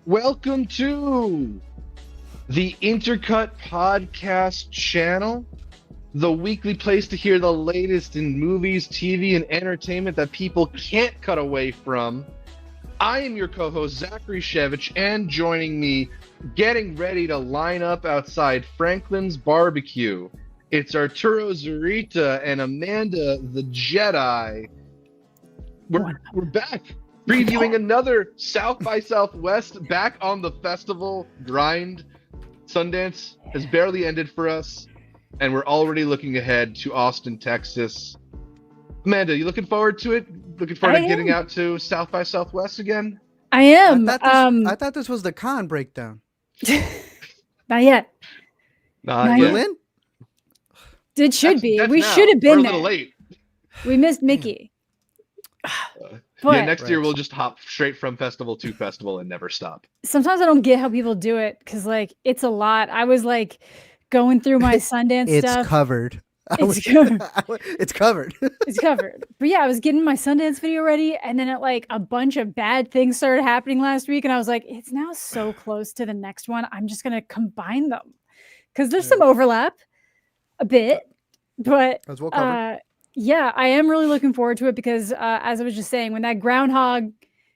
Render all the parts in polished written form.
Welcome to the Intercut podcast channel, the weekly place to hear the latest in movies, TV, and entertainment that people can't cut away from. I am your co-host, Zachary Shevich, and joining me, getting ready to line up outside Franklin's Barbecue, it's Arturo Zurita and Amanda the Jedi. We're back, previewing another South by Southwest, back on the festival grind. Sundance has barely ended for us, and we're already looking ahead to Austin, Texas. Amanda, you looking forward to it? Looking forward to getting out to South by Southwest again? I am. I thought this was the con breakdown. Not yet. Not Berlin? It should be. That's We now. should have been We're there. a little late. We missed Mickey. But Next year we'll just hop straight from festival to festival and never stop. sometimes I don't get how people do it because, like, it's a lot. I was like going through my Sundance stuff. It's covered. It's covered. It's covered. It's covered. But yeah, I was getting my Sundance video ready, and then a bunch of bad things started happening last week, and I was like, it's now so close to the next one. I'm just gonna combine them because there's some overlap, a bit, but As well covered. yeah, I am really looking forward to it because, as I was just saying, when that groundhog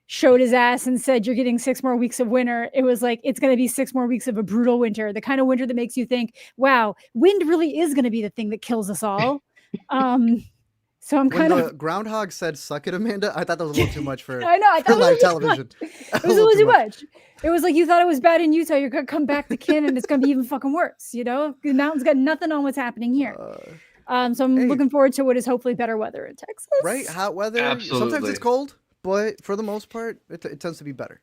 showed his ass and said, you're getting 6 more weeks of winter, it was like, it's going to be 6 more weeks of a brutal winter, the kind of winter that makes you think, wow, wind really is going to be the thing that kills us all. So I'm When kind the of... groundhog said, suck it, Amanda, I thought that was a little too much for, I know, I for thought it live was television. it was a little too much. It was like, you thought it was bad in Utah, you're going to come back to Kin and it's going to be even fucking worse, you know? The mountain's got nothing on what's happening here. So I'm looking forward to what is hopefully better weather in Texas. Right? Hot weather. Absolutely. Sometimes it's cold, but for the most part, it tends to be better.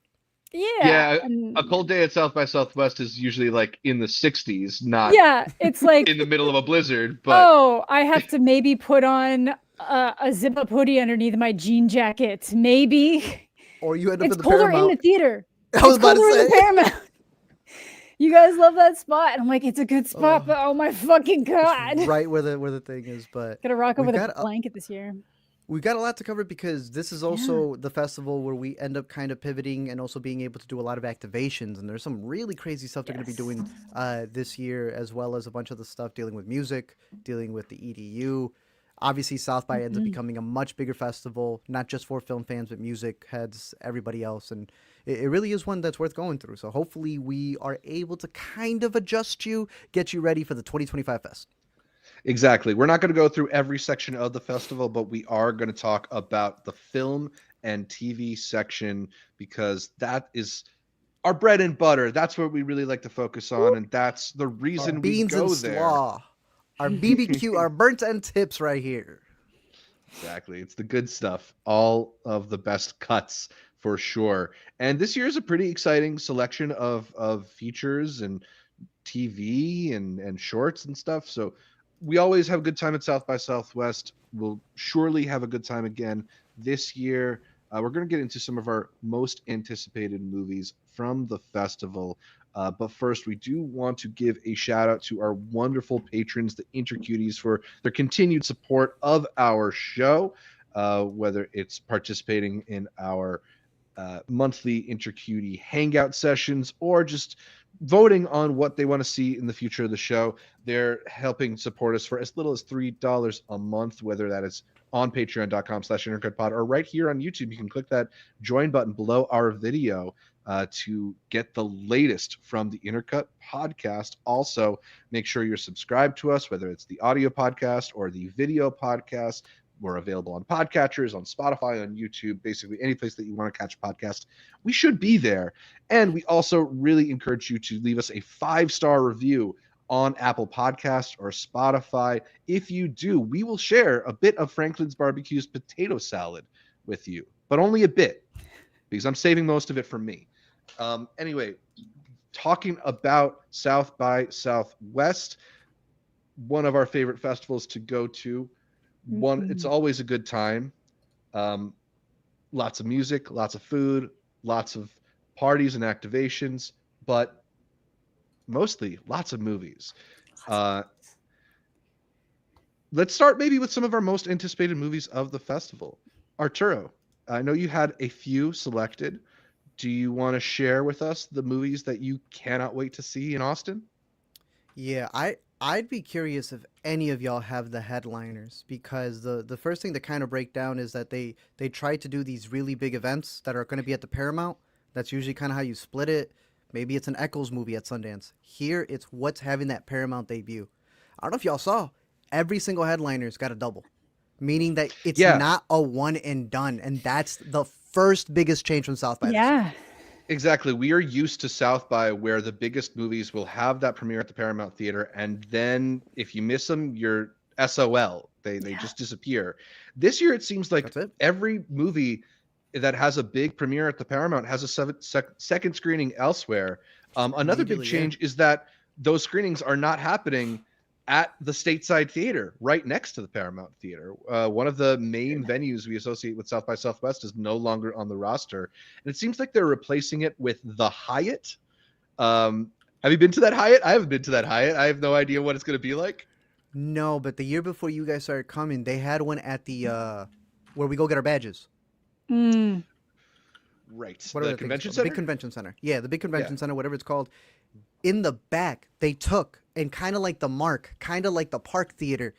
Yeah. A cold day at South by Southwest is usually like in the 60s, not It's like in the middle of a blizzard. But oh, I have to maybe put on a zip-up hoodie underneath my jean jacket. Maybe. Or you end up It's in the colder Paramount. in the theater. I was about to colder in the say. Paramount. You guys love that spot. And I'm like, it's a good spot, but oh my fucking God. Right where the thing is, but Gotta rock over we've the got blanket this year. we've got a lot to cover because this is also the festival where we end up kind of pivoting and also being able to do a lot of activations. And there's some really crazy stuff they're going to be doing this year, as well as a bunch of the stuff dealing with music, dealing with the EDU. Obviously, South by ends up becoming a much bigger festival, not just for film fans, but music heads, everybody else. And it really is one that's worth going through. So hopefully we are able to kind of adjust you, get you ready for the 2025 Fest. exactly. We're not going to go through every section of the festival, but we are going to talk about the film and TV section because that is our bread and butter. That's what we really like to focus on, and that's the reason Our we beans go and there. slaw. Our BBQ, our burnt end tips right here. Exactly. It's the good stuff. All of the best cuts for sure. And this year is a pretty exciting selection of features and TV and shorts and stuff. So we always have a good time at South by Southwest. We'll surely have a good time again this year. We're going to get into some of our most anticipated movies from the festival. But first, we do want to give a shout out to our wonderful patrons, the Intercuties, for their continued support of our show, whether it's participating in our monthly Intercutie hangout sessions or just voting on what they want to see in the future of the show. They're helping support us for as little as $3 a month, whether that is on patreon.com/intercutpod or right here on YouTube. You can click that join button below our video to get the latest from the Intercut podcast. Also, make sure you're subscribed to us, whether it's the audio podcast or the video podcast. We're available on podcatchers, on Spotify, on YouTube, basically any place that you want to catch a podcast. We should be there. And we also really encourage you to leave us a 5-star review on Apple Podcasts or Spotify. If you do, we will share a bit of Franklin's Barbecue's potato salad with you, but only a bit because I'm saving most of it for me. Anyway, talking about South by Southwest, one of our favorite festivals to go to. It's always a good time. Lots of music, lots of food, lots of parties and activations, but mostly lots of movies. Let's start maybe with some of our most anticipated movies of the festival. Arturo, I know you had a few selected, do you want to share with us the movies that you cannot wait to see in Austin? Yeah, I'd be curious if any of y'all have the headliners, because the first thing to kind of break down is that they try to do these really big events that are going to be at the Paramount. That's usually kind of how you split it. Maybe it's an Eccles movie at Sundance. Here, it's what's having that Paramount debut. I don't know if y'all saw, every single headliner's got a double, meaning that it's Yeah. not a one and done, and that's the first biggest change from South by this year. Yeah. Exactly. We are used to South by, where the biggest movies will have that premiere at the Paramount Theater, and then if you miss them, you're SOL. They just disappear. This year, it seems like That's it. every movie that has a big premiere at the Paramount has a second screening elsewhere. Another big Immediately, yeah. change is that those screenings are not happening at the Stateside Theater, right next to the Paramount Theater. One of the main venues we associate with South by Southwest is no longer on the roster. And it seems like they're replacing it with the Hyatt. Have you been to that Hyatt? I haven't been to that Hyatt. I have no idea what it's going to be like. No, but the year before you guys started coming, they had one at the where we go get our badges. Mm. Right. What are The the convention things called? center? The big convention center. Yeah, the big convention center, whatever it's called. In the back, they took, and kind of like the Mark, kind of like the Park Theater,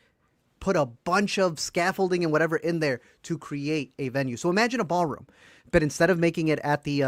put a bunch of scaffolding and whatever in there to create a venue. So imagine a ballroom, but instead of making it at the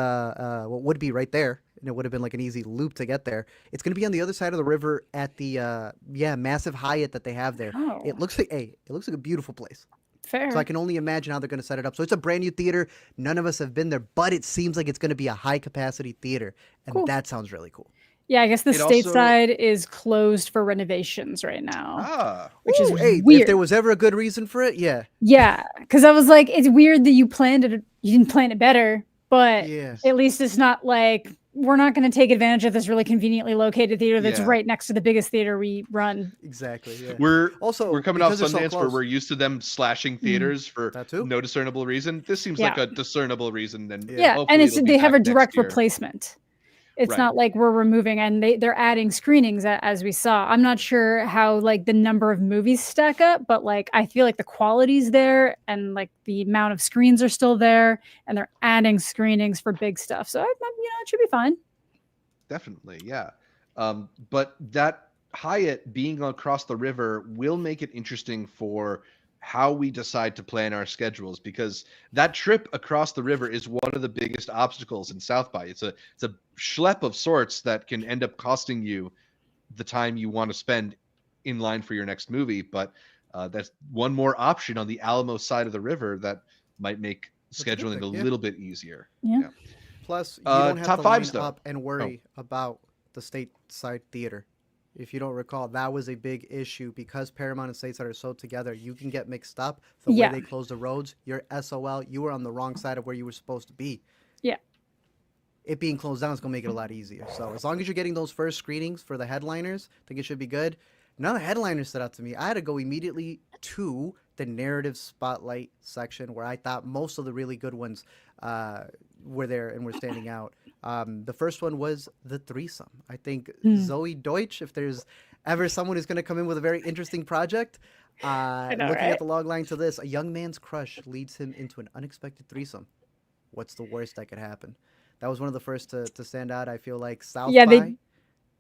what would be right there, and it would have been like an easy loop to get there, it's going to be on the other side of the river at the massive Hyatt that they have there. Oh. It looks like a beautiful place. Fair. So I can only imagine how they're going to set it up. So it's a brand new theater. None of us have been there, but it seems like it's going to be a high capacity theater, and Cool. that sounds really cool. Yeah, I guess the It also- stateside is closed for renovations right now, Ah. which is Ooh, hey, weird. if there was ever a good reason for it, yeah. Yeah, because I was like, it's weird that you didn't plan it better, but Yes. at least it's not like we're not going to take advantage of this really conveniently located theater that's Yeah. right next to the biggest theater we run. Exactly. Yeah. We're Also, coming off because they're so Sundance, where close- we're used to them slashing theaters for That too. no discernible reason. This seems Yeah. like a discernible reason. And Yeah. Yeah, hopefully and it's it'll be they have a back next direct year. replacement. It's Right. not like we're removing, and they're adding screenings as we saw. I'm not sure how like the number of movies stack up, but like I feel like the quality's there, and like the amount of screens are still there, and they're adding screenings for big stuff. So it should be fine. Definitely, yeah. But that Hyatt being across the river will make it interesting for how we decide to plan our schedules, because that trip across the river is one of the biggest obstacles in South by. It's a schlep of sorts that can end up costing you the time you want to spend in line for your next movie. But that's one more option on the Alamo side of the river that might make scheduling Terrific, a yeah. little bit easier. Yeah. Plus, you Uh, don't have top to fives, line though. up and worry about the stateside theater. If you don't recall, that was a big issue because Paramount and Stateside are so together. You can get mixed up. The Yeah. way they close the roads, you're SOL. You were on the wrong side of where you were supposed to be. Yeah. It being closed down is going to make it a lot easier. So as long as you're getting those first screenings for the headliners, I think it should be good. None of the headliners stood out to me. I had to go immediately to the narrative spotlight section, where I thought most of the really good ones were there and were standing out. The first one was the Threesome. I think Zoe Deutsch, if there's ever someone who's going to come in with a very interesting project, know, looking right? at the log line to this, a young man's crush leads him into an unexpected threesome. What's the worst that could happen? That was one of the first to stand out. I feel like South Yeah, by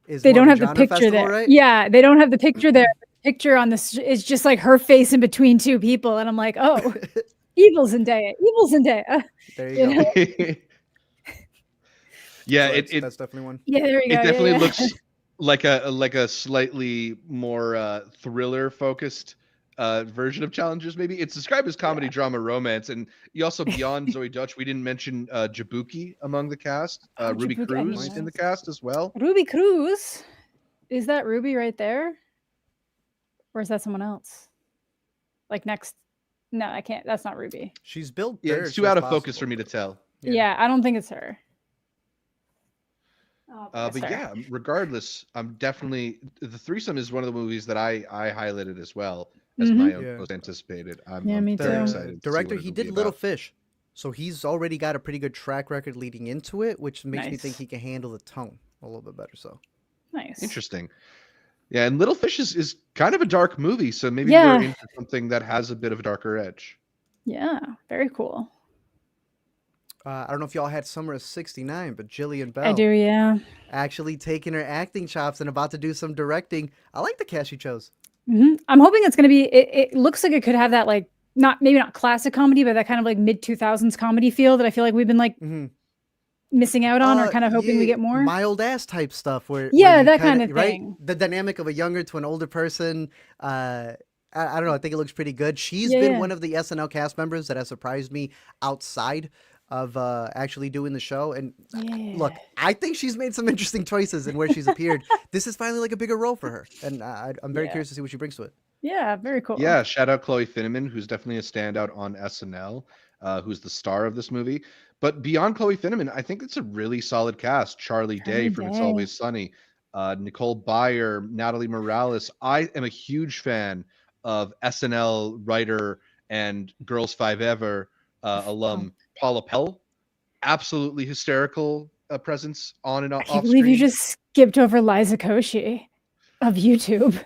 is They more don't of have a the genre picture festival, there. right? Yeah, they don't have the picture there. The picture on this is just like her face in between two people, and I'm like, oh, evil Zendaya, evil Zendaya. There You you know? go. Yeah, So it that's definitely one. Yeah, there we go. it definitely yeah. looks like a slightly more thriller focused version of Challengers. Maybe it's described as comedy, drama, romance, and you also, beyond Zoe Dutch, we didn't mention Jabuki among the cast. Ruby Jabuki, I Cruz didn't in the know. cast as well. Ruby Cruz. Is that Ruby right there? Or is that someone else? Like next? No, I can't. That's not Ruby. She's built Yeah, there it's as too much out of as focus possible, for me to but- tell. Yeah, I don't think it's her. Oh, But that's her. yeah, regardless, I'm definitely, the Threesome is one of the movies that I highlighted as well as my own Yeah. most anticipated. Yeah, I'm me very too. excited. to see Director, what he it'll did be Little about. Fish, so he's already got a pretty good track record leading into it, which makes me think Nice. he can handle the tone a little bit better. So Nice. Interesting. Yeah, and Little Fish is kind of a dark movie, so maybe Yeah. we're into something that has a bit of a darker edge. Yeah, very cool. I don't know if y'all had Summer of '69, but Jillian I Bell do, yeah. actually taking her acting chops and about to do some directing. I like the cast she chose. I'm hoping it's gonna be. It looks like it could have that like maybe not classic comedy, but that kind of like mid 2000s comedy feel that I feel like we've been like missing out on, or kind of hoping we Yeah, get more. mild ass type stuff where Yeah, you that kind kind of of right thing. the dynamic of a younger to an older person. I don't know. I think it looks pretty good. She's Yeah, been yeah. one of the SNL cast members that has surprised me outside of actually doing the show. And look, Yeah. I think she's made some interesting choices in where she's appeared. This is finally like a bigger role for her, and I'm very Yeah. curious to see what she brings to it. Yeah, very cool. Yeah, shout out Chloe Finneman, who's definitely a standout on SNL, who's the star of this movie. But beyond Chloe Finneman, I think it's a really solid cast. Charlie Day Charlie from It's Day. Always Sunny, Nicole Byer, Natalie Morales. I am a huge fan of SNL writer and Girls Five Ever alum Paula Pell. Absolutely hysterical presence on and I off can't believe you screen. just skipped over Liza Koshy of YouTube.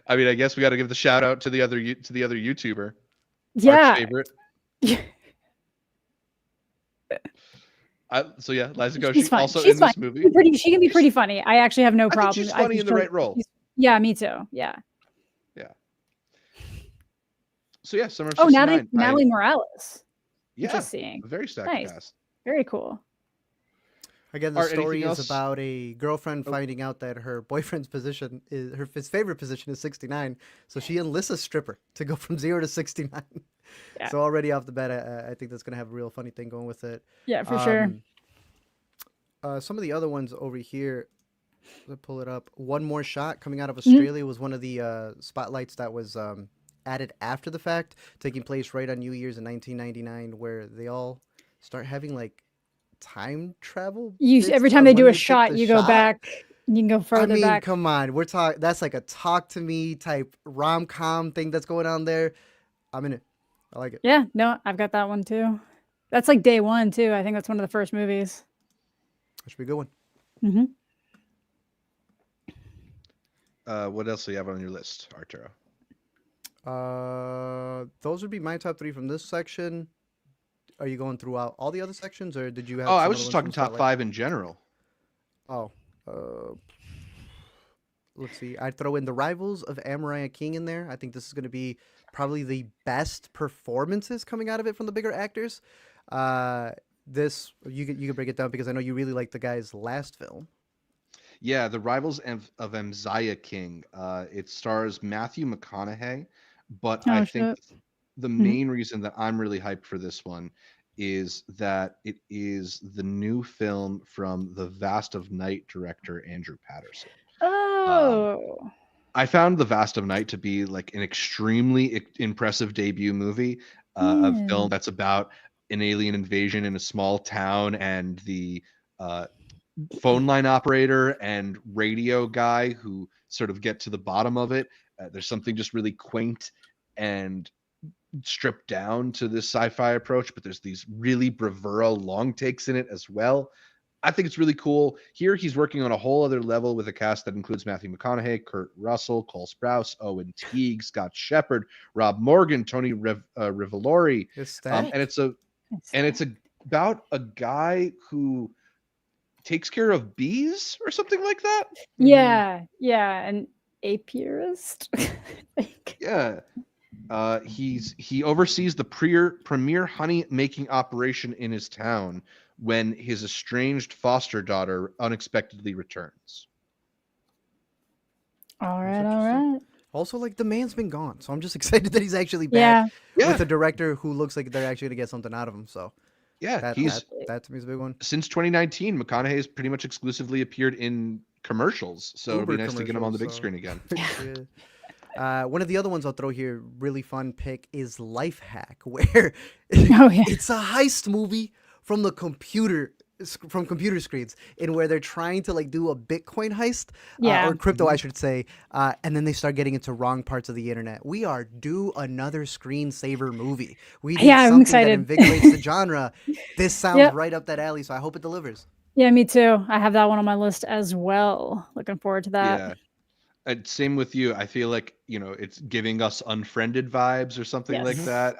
I mean, I guess we got to give the shout out to the other YouTuber, arch Yeah. favorite. So yeah, Liza She's Koshy fun. also She's in fun. this movie. She can be pretty funny. I actually have no I think problem. she's funny in the right role. Yeah, me too. Yeah. Yeah. So yeah, Summer of Oh, '69. Natalie Morales. Yeah, Interesting. a very stacked Nice. cast. Very cool. Again, the Art, story anything is else? about a girlfriend finding out that her boyfriend's position is his favorite position is 69, so she enlists a stripper to go from 0 to 69. Yeah. So already off the bat, I think that's gonna have a real funny thing going with it. Yeah, for sure. Some of the other ones over here, let's pull it up. One More Shot coming out of Australia was one of the spotlights that was added after the fact, taking place right on New Year's in 1999, where they all start having like time travel. Every time they do a shot, you go back. You can go further I mean, back. come on, we're talking. That's like a talk to me type rom-com thing that's going on there. I'm in it. I like it. Yeah, no, I've got that one too. That's like day one too. I think that's one of the first movies. That should be a good one. What else do you have on your list, Arturo? Those would be my top 3 from this section. Are you going throughout all the other sections, or did you have? Oh, I some was other just ones talking from top Spotlight? 5 in general. Oh, let's see. I'd throw in The Rivals of Amziah King in there. I think this is going to be probably the best performances coming out of it from the bigger actors. This you can break it down because I know you really like the guy's last film. Yeah, The Rivals of Amziah King. It stars Matthew McConaughey, but I think the main reason that I'm really hyped for this one is that it is the new film from the Vast of Night director Andrew Patterson. Oh. I found The Vast of Night to be like an extremely impressive debut movie, a film that's about an alien invasion in a small town and the phone line operator and radio guy who sort of get to the bottom of it. There's something just really quaint and stripped down to this sci-fi approach, but there's these really bravura long takes in it as well. I think it's really cool. Here he's working on a whole other level with a cast that includes Matthew McConaughey, Kurt Russell, Cole Sprouse, Owen Teague, Scott Shepard, Rob Morgan, Tony Rivellori. And it's about a guy who takes care of bees or something like that. Yeah, an apiarist. Yeah. He oversees the premier honey making operation in his town when his estranged foster daughter unexpectedly returns. All right. Also, like, the man's been gone, so I'm just excited that he's actually back with a director who looks like they're actually gonna get something out of him. So yeah, that to me is a big one. Since 2019, McConaughey has pretty much exclusively appeared in commercials, so it'll be nice to get him on the big screen again. One of the other ones I'll throw here, really fun pick, is Lifehack, where it's a heist movie from computer screens, in where they're trying to like do a Bitcoin heist, or crypto, I should say, and then they start getting into wrong parts of the internet. We are due another screensaver movie. We need I'm something excited. that invigorates the genre. This sounds right up that alley, so I hope it delivers. Yeah, me too. I have that one on my list as well. Looking forward to that. Yeah. Same with you. I feel like, it's giving us Unfriended vibes or something like that.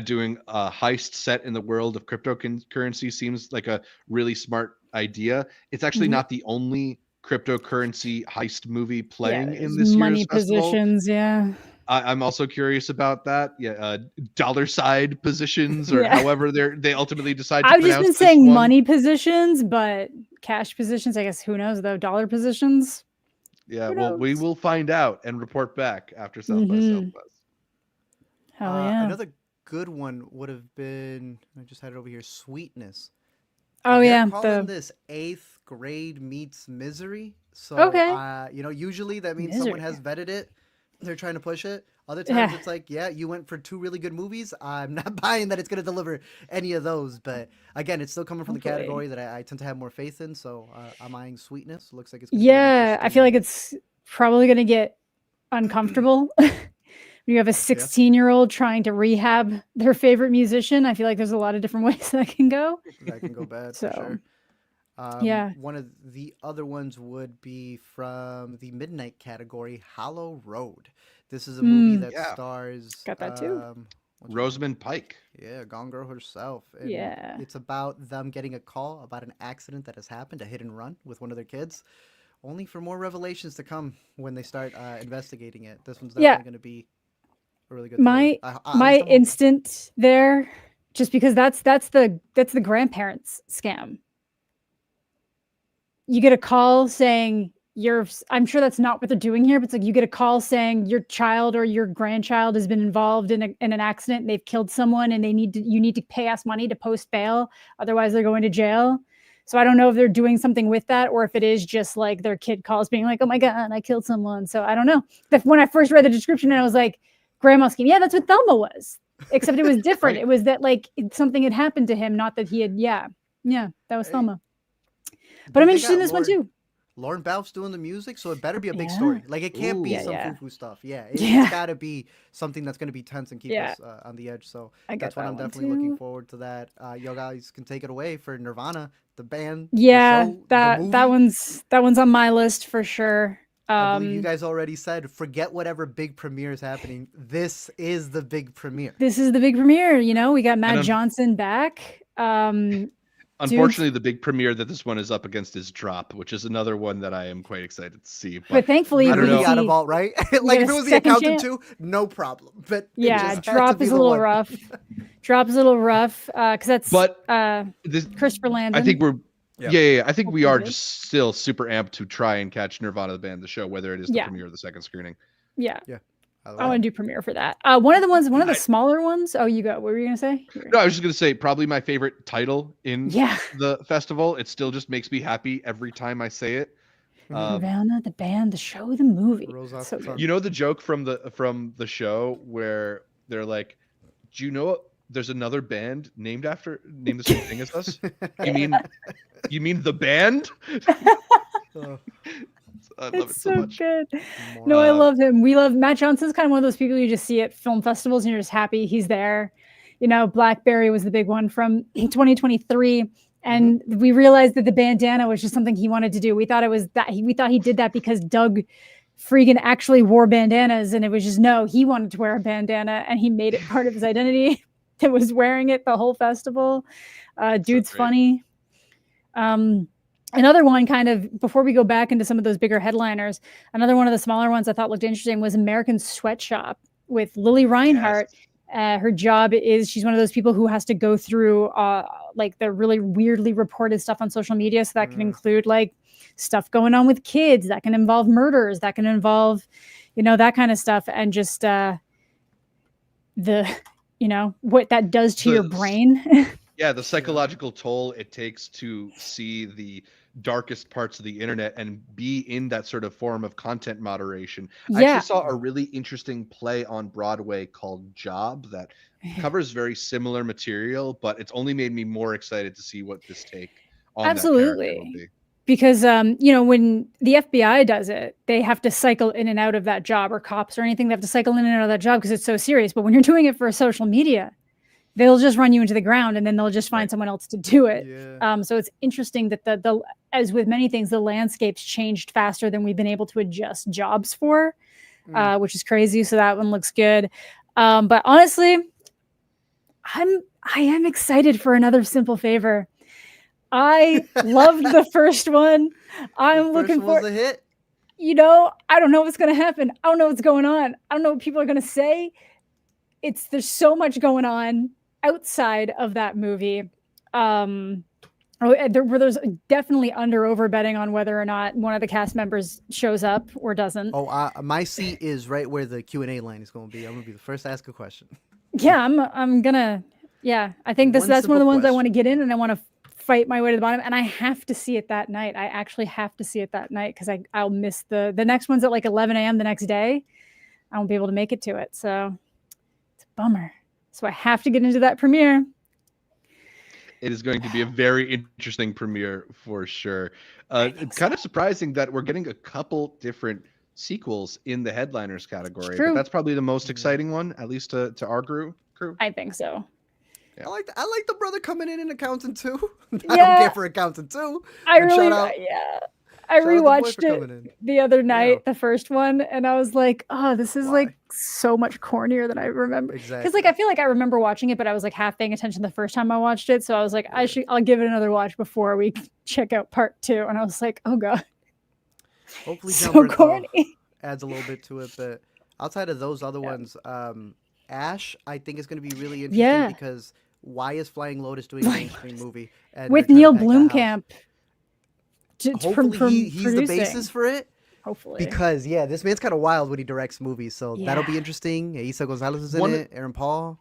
doing a heist set in the world of cryptocurrency seems like a really smart idea. It's actually not the only cryptocurrency heist movie playing in there's this money year's festival. positions. Yeah. I'm also curious about that. Yeah, dollar side positions, or Yeah. however they ultimately decide to I've just pronounce been this saying one. money positions, but cash positions, I guess, who knows though? Dollar positions. Yeah, Who well, we knows? will find out and report back after South by Southwest. Hell yeah. Another good one would have been, I just had it over here, Sweetness. Oh They're yeah. calling this 8th grade meets misery. So, Okay. usually that means someone has vetted it. They're trying to push it. Other times Yeah. it's like, yeah, you went for 2 really good movies. I'm not buying that it's going to deliver any of those. But again, it's still coming from the category that I tend to have more faith in. So I'm eyeing Sweetness. Looks like it's going to be I feel like it's probably going to get uncomfortable. You have a 16-year-old trying to rehab their favorite musician. I feel like there's a lot of different ways that can go. That can go bad So, for sure. yeah. One of the other ones would be from the midnight category, Hallow Road. This is a movie that stars Got that too. Rosamund Pike. Yeah, Gone Girl herself. And Yeah. it's about them getting a call about an accident that has happened, a hit and run with one of their kids, only for more revelations to come when they start investigating it. This one's definitely going to be a really good my instant there, just because that's the grandparents scam. You get a call saying I'm sure that's not what they're doing here, but it's like you get a call saying your child or your grandchild has been involved in an accident and they've killed someone and you need to pay us money to post bail, otherwise they're going to jail. So I don't know if they're doing something with that or if it is just like their kid calls being like, oh my God, I killed someone. So I don't know. When I first read the description and I was like, grandma scheme. Yeah, that's what Thelma was. Except it was different. It was that like something had happened to him, not that he had. Yeah, that was Thelma. But I'm interested in this one too. Lauren Balf's doing the music, so it better be a big story. Like it can't be some foo-foo stuff. It's got to be something that's going to be tense and keep us on the edge. So that's what I'm definitely looking forward to. That you guys can take it away for Nirvana, the band. Yeah, the show, that one's on my list for sure. I believe you guys already said, forget whatever big premiere is happening. This is the big premiere. This is the big premiere. We got Matt Johnson back. Unfortunately, the big premiere that this one is up against is Drop, which is another one that I am quite excited to see. But thankfully, I don't know. Out of all, right? Like if it was The Accountant too, no problem. But Drop is a little rough. Drop is a little rough because that's Christopher Landon. I think we're. Yeah. I think we are just still super amped to try and catch Nirvana the band, the show, whether it is the premiere or the second screening. Yeah. I want to do premiere for that. One of the smaller ones. Oh, you go. What were you gonna say? No, I was just gonna say probably my favorite title in the festival. It still just makes me happy every time I say it. Nirvana, the band, the show, the movie. So you know the joke from the show where they're like, "Do you know there's another band named the same thing as us? You mean the band?" I love it so much. Good. No, I love him. We love Matt Johnson's kind of one of those people you just see at film festivals and you're just happy he's there. Blackberry was the big one from 2023. And we realized that the bandana was just something he wanted to do. We thought he did that because Doug Freegan actually wore bandanas, and it was just he wanted to wear a bandana and he made it part of his identity. It was wearing it the whole festival. Dude's funny. Another one, kind of before we go back into some of those bigger headliners, another one of the smaller ones I thought looked interesting was American Sweatshop with Lily Reinhart. Her job is she's one of those people who has to go through like the really weirdly reported stuff on social media. So that can include like stuff going on with kids, that can involve murders, that can involve, that kind of stuff. And just what that does to your brain. Yeah, the psychological toll it takes to see the darkest parts of the internet and be in that sort of form of content moderation. I actually saw a really interesting play on Broadway called Job that covers very similar material, but it's only made me more excited to see what this take on that character will be. Because when the FBI does it, they have to cycle in and out of that job, or cops or anything, they have to cycle in and out of that job because it's so serious. But when you're doing it for social media, they'll just run you into the ground and then they'll just find someone else to do it. So it's interesting that the as with many things, the landscape's changed faster than we've been able to adjust jobs for, which is crazy. So that one looks good. But honestly, I am excited for Another Simple Favor. I loved the first one. I'm looking for was a hit. I don't know what's going to happen. I don't know what's going on. I don't know what people are going to say. There's so much going on outside of that movie. There's definitely over betting on whether or not one of the cast members shows up or doesn't. Oh, my seat is right where the Q&A line is going to be. I'm going to be the first to ask a question. Yeah, I'm gonna. Yeah, I think that's one of the ones I want to get in, and I want to fight my way to the bottom. And I have to see it that night. I actually have to see it that night because I'll miss the next one's at like 11 a.m. the next day. I won't be able to make it to it, so it's a bummer. So I have to get into that premiere. It is going to be a very interesting premiere for sure. It's kind of surprising that we're getting a couple different sequels in the headliners category, but that's probably the most exciting one, at least to our crew. I think so. Yeah. I like the brother coming in Accountant 2. I Yeah. don't care for Accountant 2. I rewatched it the other night, the first one, and I was like, oh, this is like so much cornier than I remember. Exactly. Because like I feel like I remember watching it, but I was like half paying attention the first time I watched it. So I was like, I'll give it another watch before we check out part 2. And I was like, oh god. Hopefully so corny. Adds a little bit to it, but outside of those other ones, Ash, I think is going to be really interesting because why is Flying Lotus doing a mainstream movie? And with Neil Blomkamp. Hopefully he's the basis for it. Hopefully. Because, this man's kind of wild when he directs movies, so that'll be interesting. Isa Gonzalez is in it, Aaron Paul.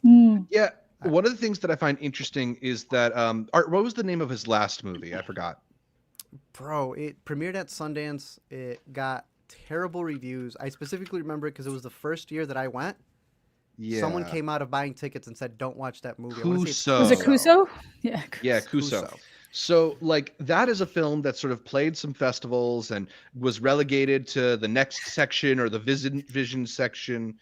Yeah, one of the things that I find interesting is that, what was the name of his last movie? I forgot. Bro, it premiered at Sundance. It got terrible reviews. I specifically remember it because it was the first year that I went. Yeah. Someone came out of buying tickets and said, don't watch that movie. Kuso. Was it Kuso? Yeah, Kuso. So, like, that is a film that sort of played some festivals and was relegated to the next section or the Vision section.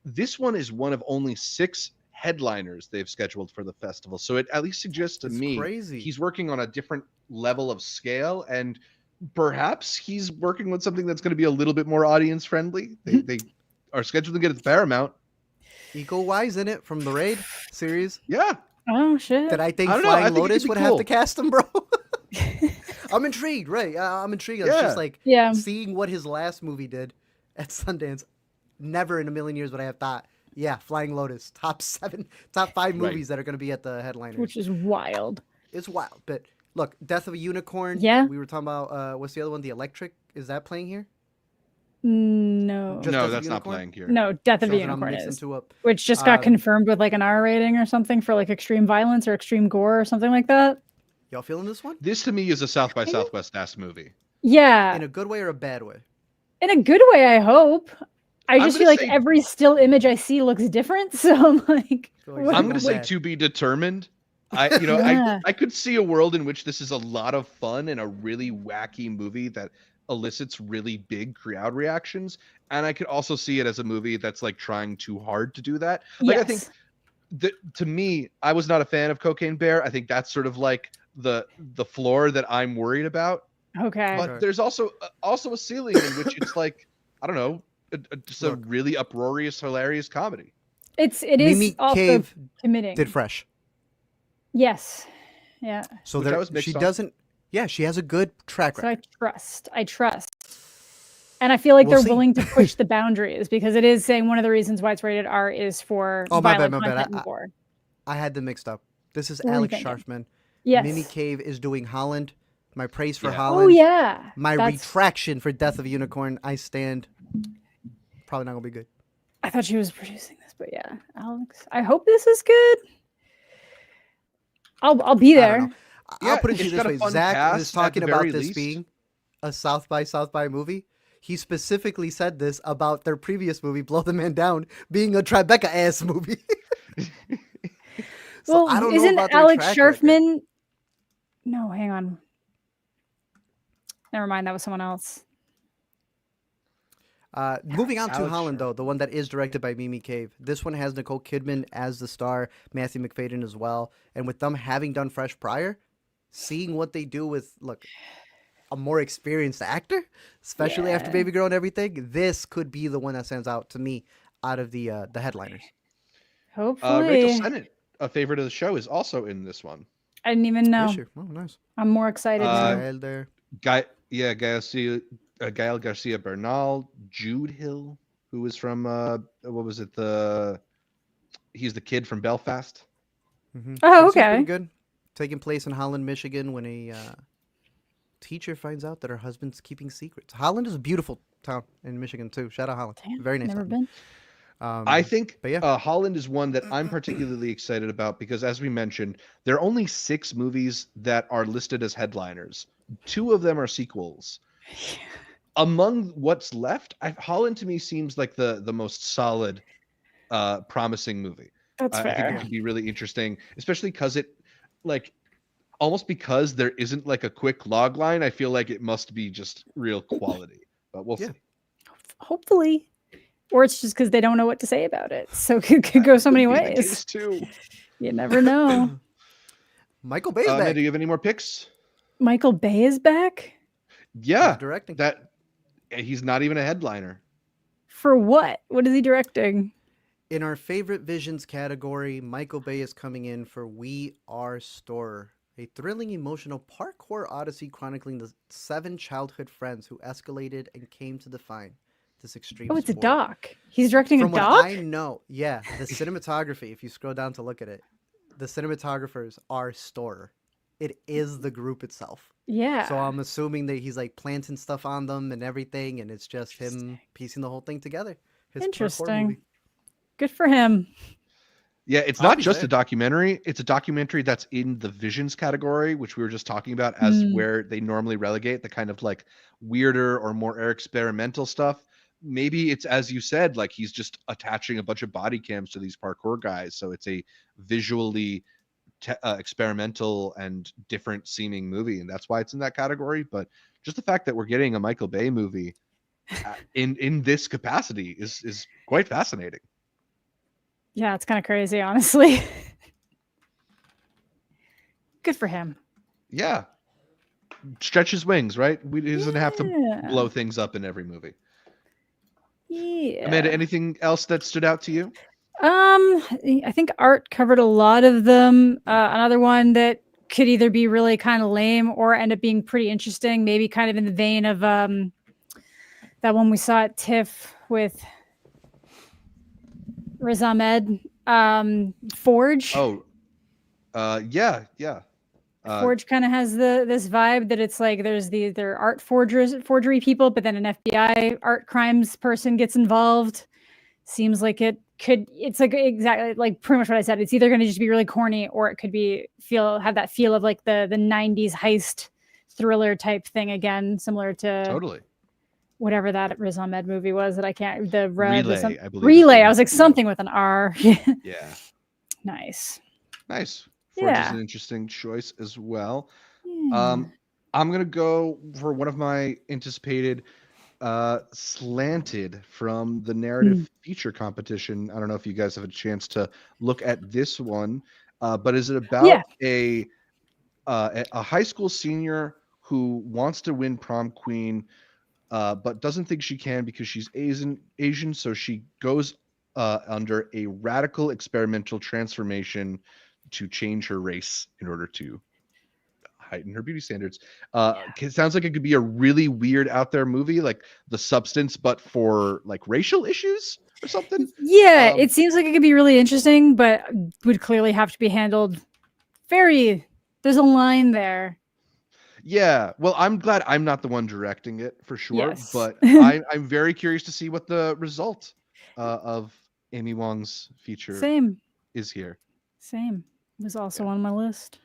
This one is one of only 6 headliners they've scheduled for the festival. So it at least suggests to me he's working on a different level of scale, and perhaps he's working with something that's going to be a little bit more audience friendly. They are scheduled to get it at Paramount. Iko Uwais in it from the Raid series. Yeah. Oh shit! That I think Flying Lotus would have to cast him, bro. I'm intrigued, right? I'm intrigued. It's just like seeing what his last movie did at Sundance. Never in a million years would I have thought. Yeah, Flying Lotus, top 5 movies that are going to be at the headliners, which is wild. It's wild, but look, Death of a Unicorn. Yeah, we were talking about what's the other one? The Electric. Is that playing here? No. No, that's not playing here. No, Death of a Unicorn is. Which just got confirmed with like an R rating or something for like extreme violence or extreme gore or something like that. Y'all feeling this one? This to me is a South by Southwest ass movie. Yeah. In a good way or a bad way? In a good way, I hope. I just feel like every still image I see looks different. So I'm like, I'm going to say to be determined. I could see a world in which this is a lot of fun and a really wacky movie that elicits really big crowd reactions, and I could also see it as a movie that's like trying too hard to do that. Like I think to me, I was not a fan of Cocaine Bear. I think that's sort of like the floor that I'm worried about. Okay. But there's also a ceiling in which it's like, I don't know, just a really uproarious, hilarious comedy. It is Mimi also Cave committing. Did Fresh. Yes. Yeah. So she doesn't. Yeah, she has a good track record. So I trust. And I feel like they're willing to push the boundaries because it is saying one of the reasons why it's rated R is for violent content and gore. I had them mixed up. This is Alex Sharfman. Yes. Mimi Cave is doing Holland. My praise for Holland. Oh, yeah. My retraction for Death of a Unicorn. I stand. Probably not going to be good. I thought she was producing this, but yeah. Alex, I hope this is good. I'll be there. I'll put it to you this way. Zach was talking about this being a South by Movie. He specifically said this about their previous movie, Blow the Man Down, being a Tribeca-ass movie. So I don't know about Alex Sharfman? No, hang on. Never mind, that was someone else. Moving on to Holland, though, the one that is directed by Mimi Cave. This one has Nicole Kidman as the star, Matthew McFadyen as well. And with them having done Fresh prior, seeing what they do with, a more experienced actor, especially after Baby Girl and everything, this could be the one that stands out to me out of the headliners. Rachel Hopefully. Sennett, a favorite of the show, is also in this one. I didn't even know. This year. Oh, nice. I'm more excited now. Gael there. Gael Garcia Bernal, Jude Hill, who was from what was it? He's the kid from Belfast. Mm-hmm. Oh, Seems pretty okay. good. Taking place in Holland, Michigan, when a teacher finds out that her husband's keeping secrets. Holland is a beautiful town in Michigan too. Shout out Holland. Damn, Very nice. never town. been. I think but yeah. Holland is one that I'm particularly excited about because, as we mentioned, there are only 6 movies that are listed as headliners. 2 of them are sequels. Among what's left, Holland to me seems like the most solid, promising movie. That's I think fair. it could be really interesting, especially because almost because there isn't like a quick log line. I feel like it must be just real quality, but we'll see. Hopefully. Or it's just because they don't know what to say about it. So it could go so many Could be the ways. case too. You never know. Michael Bay's back. Amanda, do you have any more picks? Michael Bay is back? Yeah, He's directing. He's not even a headliner. For what? What is he directing? In our favorite visions category, Michael Bay is coming in for We Are Store, a thrilling, emotional parkour odyssey chronicling the 7 childhood friends who escalated and came to define this extreme Oh, it's a sport. doc. He's directing From a what doc? I know, yeah, the cinematography, if you scroll down to look at it, the cinematographers are Store. It is the group itself. Yeah. So I'm assuming that he's like planting stuff on them and everything, and it's just him piecing the whole thing together. His parkour Interesting. movie. Good for him. Yeah, it's I'll not be just there. a documentary. It's a documentary that's in the visions category, which we were just talking about as where they normally relegate the kind of like weirder or more experimental stuff. Maybe it's, as you said, like he's just attaching a bunch of body cams to these parkour guys. So it's a visually experimental and different seeming movie. And that's why it's in that category. But just the fact that we're getting a Michael Bay movie in this capacity is quite fascinating. Yeah, it's kind of crazy, honestly. Good for him. Yeah. Stretch his wings, right? He doesn't have to Yeah. blow things up in every movie. Yeah. Amanda, anything else that stood out to you? I think Art covered a lot of them. Another one that could either be really kind of lame or end up being pretty interesting, maybe kind of in the vein of that one we saw at TIFF with Riz Ahmed, Forge. Oh, yeah. Forge kind of has this vibe that it's like they're art forgery people, but then an FBI art crimes person gets involved. Seems like it's like exactly like pretty much what I said. It's either going to just be really corny or it could be have that feel of like the 90s heist thriller type thing again, similar to Totally. whatever that Riz Ahmed movie was that I can't Relay, I believe. Relay. I was like something with an R. Yeah. Nice. Forge is Yeah. an interesting choice as well. Yeah. I'm gonna go for one of my anticipated Slanted from the narrative feature competition. I don't know if you guys have a chance to look at this one, but is it about a high school senior who wants to win prom queen, but doesn't think she can because she's Asian, so she goes under a radical experimental transformation to change her race in order to heighten her beauty standards. It sounds like it could be a really weird out there movie, like The Substance, but for like racial issues or something. Yeah, it seems like it could be really interesting, but would clearly have to be handled there's a line there. Yeah, well, I'm glad I'm not the one directing it for sure, Yes. but I'm very curious to see what the result of Amy Wong's feature is here. Same. It was also on my list.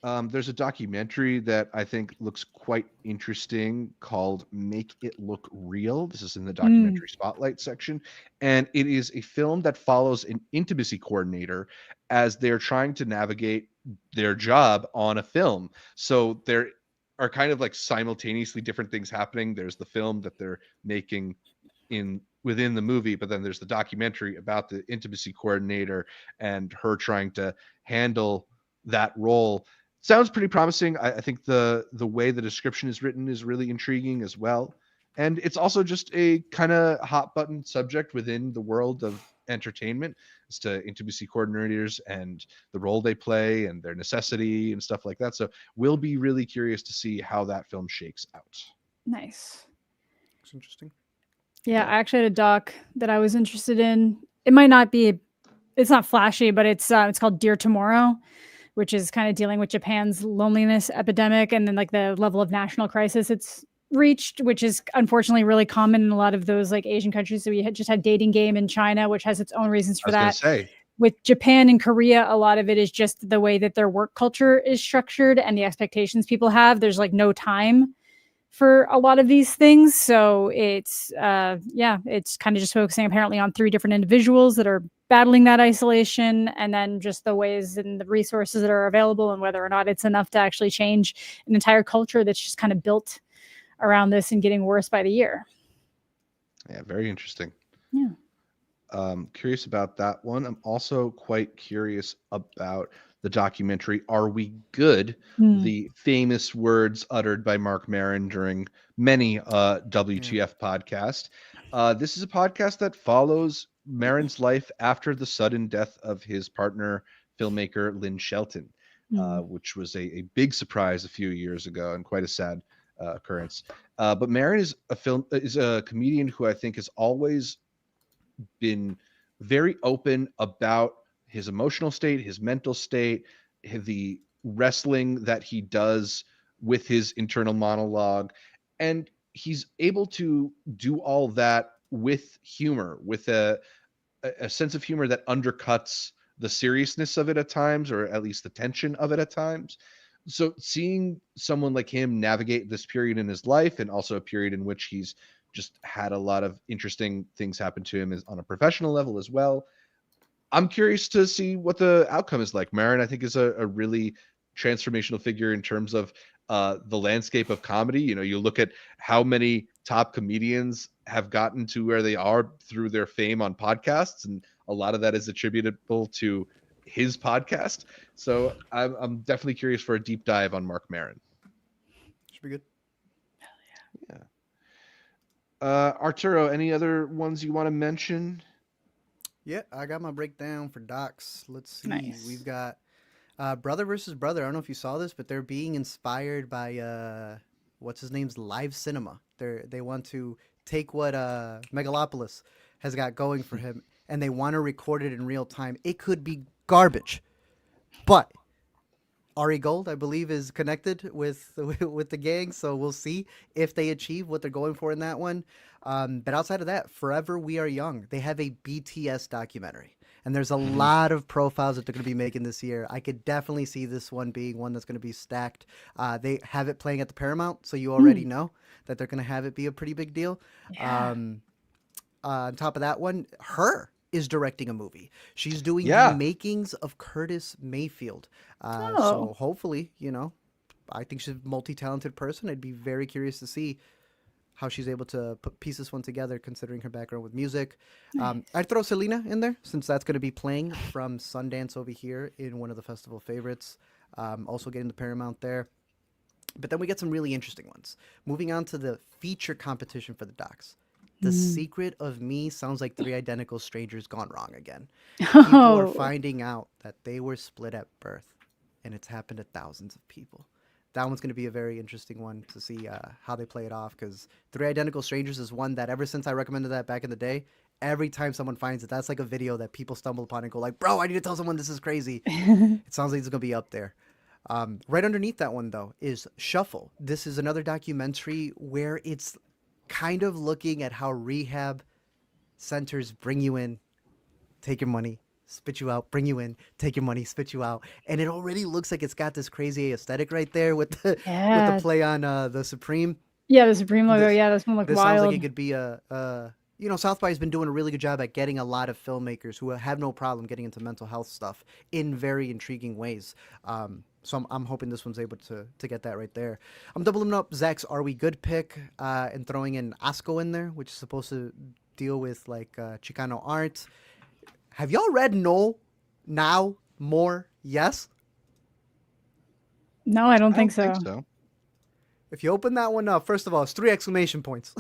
There's a documentary that I think looks quite interesting called Make It Look Real. This is in the documentary spotlight section. And it is a film that follows an intimacy coordinator as they're trying to navigate their job on a film. So there are kind of like simultaneously different things happening. There's the film that they're making within the movie, but then there's the documentary about the intimacy coordinator and her trying to handle that role. Sounds pretty promising. I think the way the description is written is really intriguing as well. And it's also just a kind of hot button subject within the world of entertainment as to intimacy coordinators and the role they play and their necessity and stuff like that. So we'll be really curious to see how that film shakes out. Nice. It's interesting. Yeah, I actually had a doc that I was interested in. It might not be, it's not flashy, but it's called Dear Tomorrow, which is kind of dealing with Japan's loneliness epidemic and then like the level of national crisis it's reached, which is unfortunately really common in a lot of those like Asian countries. So we just had Dating Game in China, which has its own reasons for that. Say. With Japan and Korea, a lot of it is just the way that their work culture is structured and the expectations people have. There's like no time for a lot of these things. So it's it's kind of just focusing apparently on 3 different individuals that are battling that isolation, and then just the ways and the resources that are available and whether or not it's enough to actually change an entire culture that's just kind of built around this and getting worse by the year. Yeah, very interesting. Yeah. Curious about that one. I'm also quite curious about the documentary Are We Good? The famous words uttered by Mark Maron during many WTF podcast. This is a podcast that follows Maron's life after the sudden death of his partner, filmmaker Lynn Shelton, which was a big surprise a few years ago and quite a sad occurrence. But Maron is a comedian who I think has always been very open about his emotional state, his mental state, the wrestling that he does with his internal monologue. And he's able to do all that with humor, with a sense of humor that undercuts the seriousness of it at times, or at least the tension of it at times. So seeing someone like him navigate this period in his life, and also a period in which he's just had a lot of interesting things happen to him on a professional level as well, I'm curious to see what the outcome is like. Maron, I think, is a really transformational figure in terms of the landscape of comedy. You know, you look at how many top comedians have gotten to where they are through their fame on podcasts, and a lot of that is attributable to his podcast. So I'm definitely curious for a deep dive on Mark Maron. Should be good. Yeah. Arturo, any other ones you want to mention? Yeah, I got my breakdown for docs. Let's see. Nice. We've got Brother versus Brother. I don't know if you saw this, but they're being inspired by what's his name's live cinema. They want to take what Megalopolis has got going for him, and they want to record it in real time. It could be garbage, but Ari Gold, I believe, is connected with the gang, so we'll see if they achieve what they're going for in that one. But outside of that, Forever We Are Young, they have a BTS documentary, and there's a lot of profiles that they're going to be making this year. I could definitely see this one being one that's going to be stacked. They have it playing at the Paramount, so you already know that they're going to have it be a pretty big deal. Yeah. On top of that one, Her is directing a movie. She's doing the makings of Curtis Mayfield. So hopefully, I think she's a multi-talented person. I'd be very curious to see how she's able to piece this one together, considering her background with music. I'd throw Selena in there, since that's going to be playing from Sundance over here in one of the festival favorites. Also getting the Paramount there. But then we get some really interesting ones. Moving on to the feature competition for the docs. The Secret of Me sounds like 3 identical strangers gone wrong again. People are finding out that they were split at birth, and it's happened to thousands of people. That one's going to be a very interesting one to see how they play it off, because 3 Identical Strangers is one that ever since I recommended that back in the day, every time someone finds it, that's like a video that people stumble upon and go like, bro, I need to tell someone this is crazy. It sounds like it's going to be up there. Right underneath that one, though, is Shuffle. This is another documentary where it's kind of looking at how rehab centers bring you in, take your money, spit you out, bring you in, take your money, spit you out. And it already looks like it's got this crazy aesthetic right there with the play on the Supreme. Yeah, the Supreme logo. This one looked this wild. Sounds like it could be South by has been doing a really good job at getting a lot of filmmakers who have no problem getting into mental health stuff in very intriguing ways. So I'm hoping this one's able to get that right there. I'm doubling up Zach's Are We Good pick and throwing in Asco in there, which is supposed to deal with like Chicano art. Have y'all read No, Now, More, Yes? No, I don't think so. If you open that one up, first of all, it's 3 exclamation points.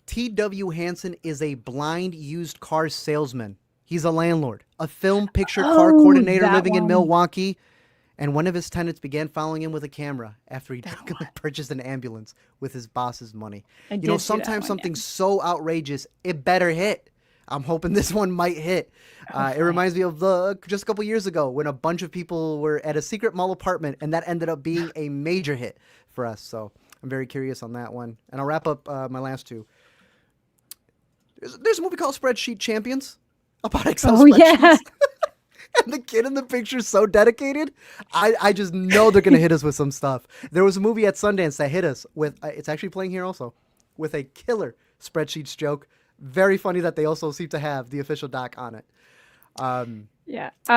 T.W. Hansen is a blind used car salesman. He's a landlord, a film picture car coordinator living in Milwaukee, and one of his tenants began following him with a camera after he drunkenly purchased an ambulance with his boss's money. You know, sometimes something's so outrageous, it better hit. I'm hoping this one might hit. It reminds me of just a couple years ago when a bunch of people were at a secret mall apartment, and that ended up being a major hit for us. So I'm very curious on that one. And I'll wrap up my last two. There's a movie called Spreadsheet Champions about Excel spreadsheets. Yeah. And the kid in the picture is so dedicated. I just know they're going to hit us with some stuff. There was a movie at Sundance that hit us with, it's actually playing here also, with a killer spreadsheets joke. Very funny that they also seem to have the official doc on it.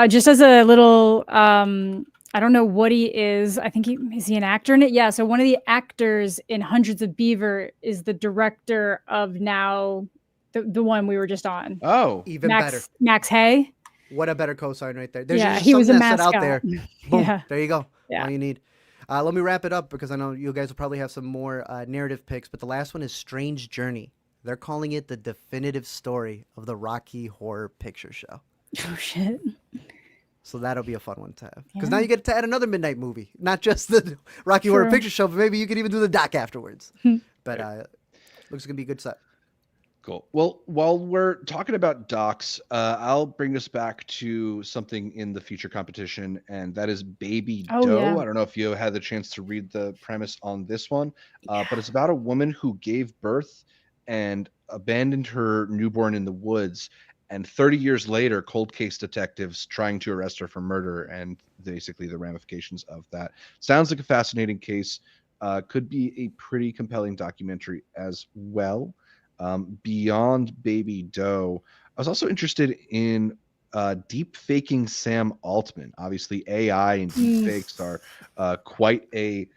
Just as a little, I don't know what he is. I think is he an actor in it? Yeah. So one of the actors in Hundreds of Beaver is the director of now the one we were just on. Oh, even better. Max Hay. What a better co-sign right there. There's just he was a mascot out there. Boom. Yeah. There you go. Yeah. All you need. Let me wrap it up because I know you guys will probably have some more narrative picks, but the last one is Strange Journey. They're calling it the definitive story of the Rocky Horror Picture Show. Oh, shit. So that'll be a fun one to have. Because now you get to add another midnight movie. Not just the Rocky Horror Picture Show, but maybe you could even do the doc afterwards. But looks going to be a good set. Cool. Well, while we're talking about docs, I'll bring us back to something in the feature competition, and that is Baby Doe. Yeah. I don't know if you had the chance to read the premise on this one, but it's about a woman who gave birth and abandoned her newborn in the woods. And 30 years later, cold case detectives trying to arrest her for murder and basically the ramifications of that. Sounds like a fascinating case. Could be a pretty compelling documentary as well. Beyond Baby Doe, I was also interested in Deepfaking Sam Altman. Obviously, AI and deepfakes are quite a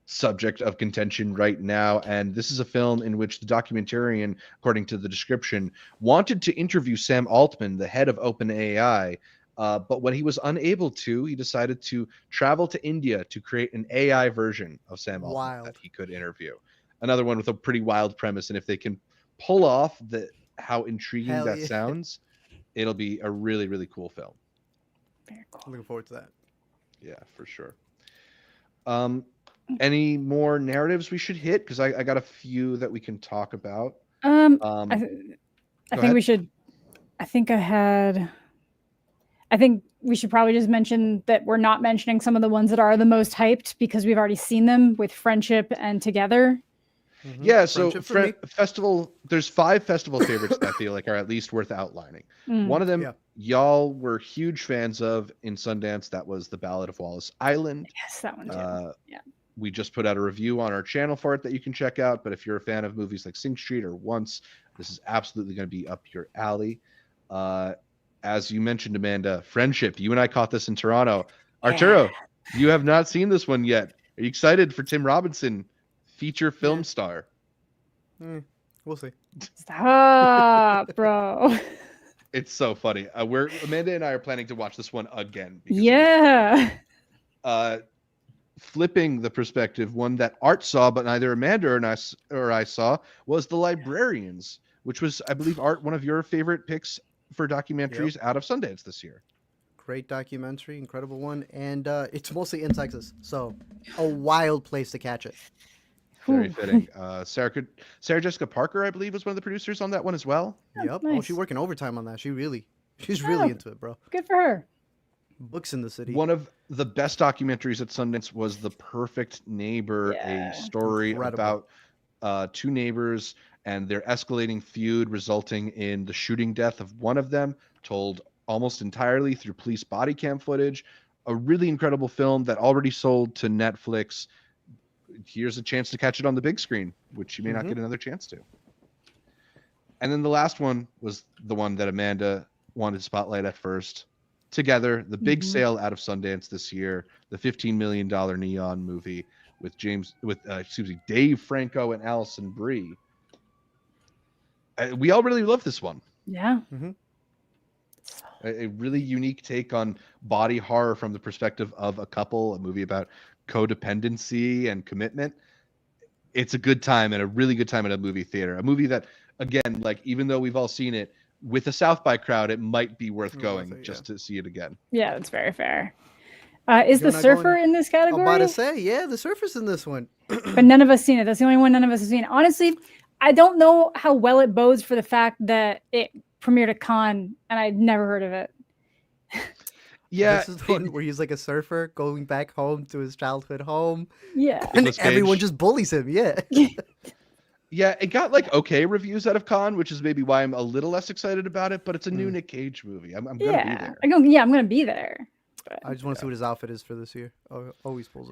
subject of contention right now, and this is a film in which the documentarian, according to the description, wanted to interview Sam Altman, the head of OpenAI, but when he was unable to, he decided to travel to India to create an AI version of Sam Altman that he could interview. Another one with a pretty wild premise, and if they can pull off how intriguing that sounds, it'll be a really, really cool film. Very cool. Looking forward to that. Yeah, for sure. Any more narratives we should hit? Because I got a few that we can talk about. I think we should. I think we should probably just mention that we're not mentioning some of the ones that are the most hyped because we've already seen them with Friendship and Together. Mm-hmm. Yeah, so festival. There's 5 festival favorites that I feel like are at least worth outlining. One of them, y'all were huge fans of in Sundance. That was the Ballad of Wallis Island. Yes, that one too. Yeah. We just put out a review on our channel for it that you can check out. But if you're a fan of movies like Sing Street or Once, this is absolutely going to be up your alley. As you mentioned, Amanda, Friendship. You and I caught this in Toronto. Arturo, you have not seen this one yet. Are you excited for Tim Robinson, feature film star? We'll see. Stop, bro. It's so funny. Amanda and I are planning to watch this one again. Yeah. Flipping the perspective, one that Art saw, but neither Amanda or I saw, was The Librarians, which was, I believe, Art, one of your favorite picks for documentaries out of Sundance this year. Great documentary, incredible one, and it's mostly in Texas, so a wild place to catch it. Very fitting. Sarah Jessica Parker, I believe, was one of the producers on that one as well. Yep. Nice. Oh, she's working overtime on that. She's really into it, bro. Good for her. Books in the City. One of the best documentaries at Sundance was The Perfect Neighbor, a story about 2 neighbors and their escalating feud resulting in the shooting death of one of them, told almost entirely through police body cam footage. A really incredible film that already sold to Netflix. Here's a chance to catch it on the big screen, which you may not get another chance to. And then the last one was the one that Amanda wanted to spotlight at first. Together, the big sale out of Sundance this year, the $15 million neon movie with Dave Franco and Alison Brie. We all really love this one. Yeah. A really unique take on body horror from the perspective of a couple, a movie about codependency and commitment. it's a good time and a really good time at a movie theater. A movie that, again, like even though we've all seen it with a South by crowd, it might be worth going just to see it again. Yeah, that's very fair. Is You're the not Surfer going- in this I'm about category? to say, yeah, the Surfer's in this one. But none of us seen it. That's the only one none of us have seen. Honestly, I don't know how well it bodes for the fact that it premiered at Cannes and I'd never heard of it. Yeah, This is the one where he's like a surfer going back home to his childhood home. Yeah. And Nicolas everyone Cage. just bullies him. Yeah. Yeah, it got like okay reviews out of Cannes, which is maybe why I'm a little less excited about it. But it's a new Nick Cage movie. I'm gonna be there. I'm gonna be there. But, I just want to see what his outfit is for this year. Always pulls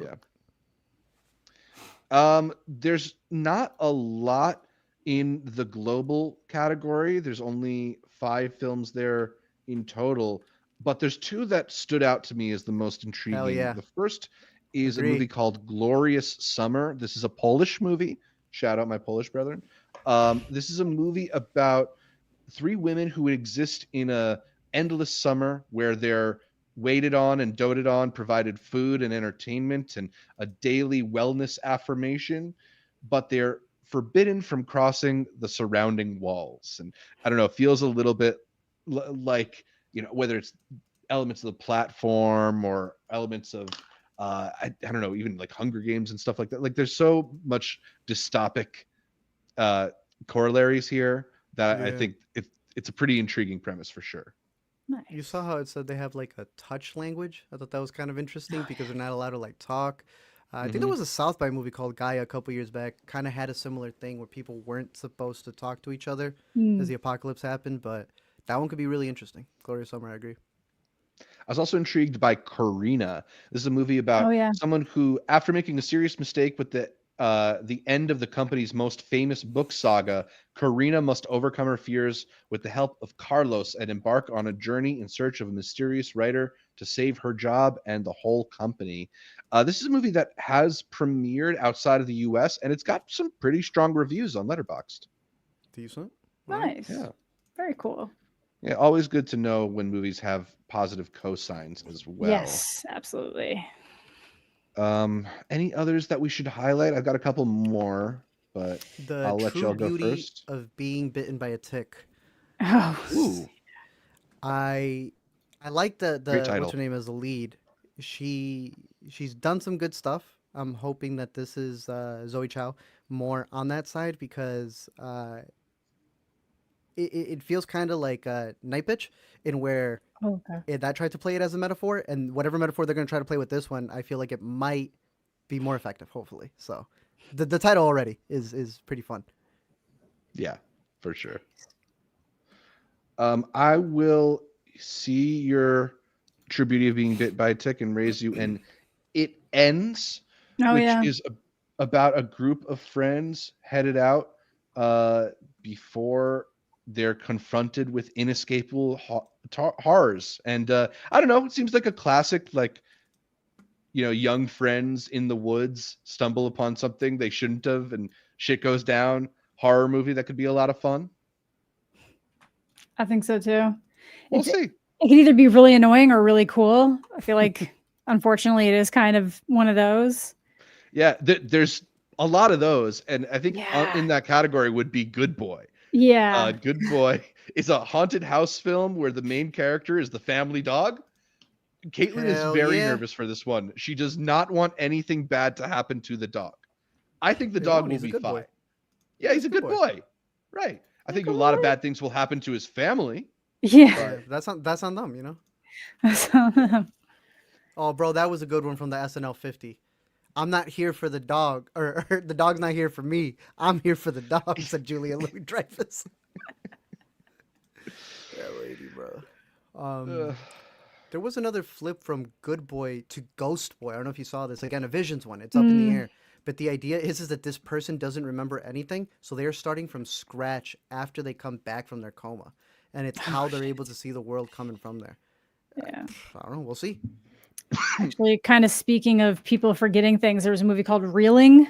up. There's not a lot in the global category. There's only 5 films there in total, but there's 2 that stood out to me as the most intriguing. Hell yeah. The first is Agree. a movie called Glorious Summer. This is a Polish movie. Shout out my Polish brethren. This is a movie about 3 women who exist in a endless summer where they're waited on and doted on, provided food and entertainment and a daily wellness affirmation, but they're forbidden from crossing the surrounding walls. And I don't know, it feels a little bit like, you know, whether it's elements of the platform or elements of I don't know, even like Hunger Games and stuff like that. Like there's so much dystopic corollaries here that I think it's a pretty intriguing premise for sure. nice. You saw how it said they have like a touch language? I thought that was kind of interesting because they're not allowed to like talk. I think there was a South by movie called Gaia a couple years back. Kind of had a similar thing where people weren't supposed to talk to each other as the apocalypse happened, but that one could be really interesting. Glorious Summer, I agree. I was also intrigued by Corina. This is a movie about someone who, after making a serious mistake with the end of the company's most famous book saga, Corina must overcome her fears with the help of Carlos and embark on a journey in search of a mysterious writer to save her job and the whole company. This is a movie that has premiered outside of the US, and it's got some pretty strong reviews on Letterboxd. Decent. Nice. Yeah. Very cool. Yeah, always good to know when movies have positive cosigns as well. Yes, absolutely. Any others that we should highlight? I've got a couple more, but The I'll let true y'all go beauty first. of being bitten by a tick. Oh, Ooh, I like the Great title. what's her name as the lead. She's done some good stuff. I'm hoping that this is Zoe Chow more on that side because it feels kind of like Night Bitch in where that tried to play it as a metaphor, and whatever metaphor they're going to try to play with this one, I feel like it might be more effective. Hopefully, so the title already is pretty fun. yeah, for sure. I will see your true beauty of being bit by a tick and raise you, and it ends, which is about a group of friends headed out before they're confronted with inescapable horrors. And I don't know, it seems like a classic, like, you know, young friends in the woods stumble upon something they shouldn't have and shit goes down. Horror movie that could be a lot of fun. I think so too. We'll see. It could either be really annoying or really cool. I feel like, unfortunately, it is kind of one of those. Yeah, there's a lot of those. And I think in that category would be Good Boy. Yeah. Good Boy is a haunted house film where the main character is the family dog. Caitlin is very nervous for this one. She does not want anything bad to happen to the dog. I think the dog will be fine. Boy. Yeah, he's a good boy. Right. I think a lot of bad things will happen to his family. Yeah. That's on them, you know? That's on them. Oh, bro, that was a good one from the SNL 50. I'm not here for the dog, or the dog's not here for me. I'm here for the dog, said Julia Louis-Dreyfus. Yeah, lady, bro. There was another flip from Good Boy to Ghost Boy. I don't know if you saw this. Again, a Visions one. It's up in the air. But the idea is that this person doesn't remember anything, so they're starting from scratch after they come back from their coma. And it's how they're able to see the world coming from there. Yeah. I don't know. We'll see. Actually, kind of speaking of people forgetting things, there was a movie called Reeling,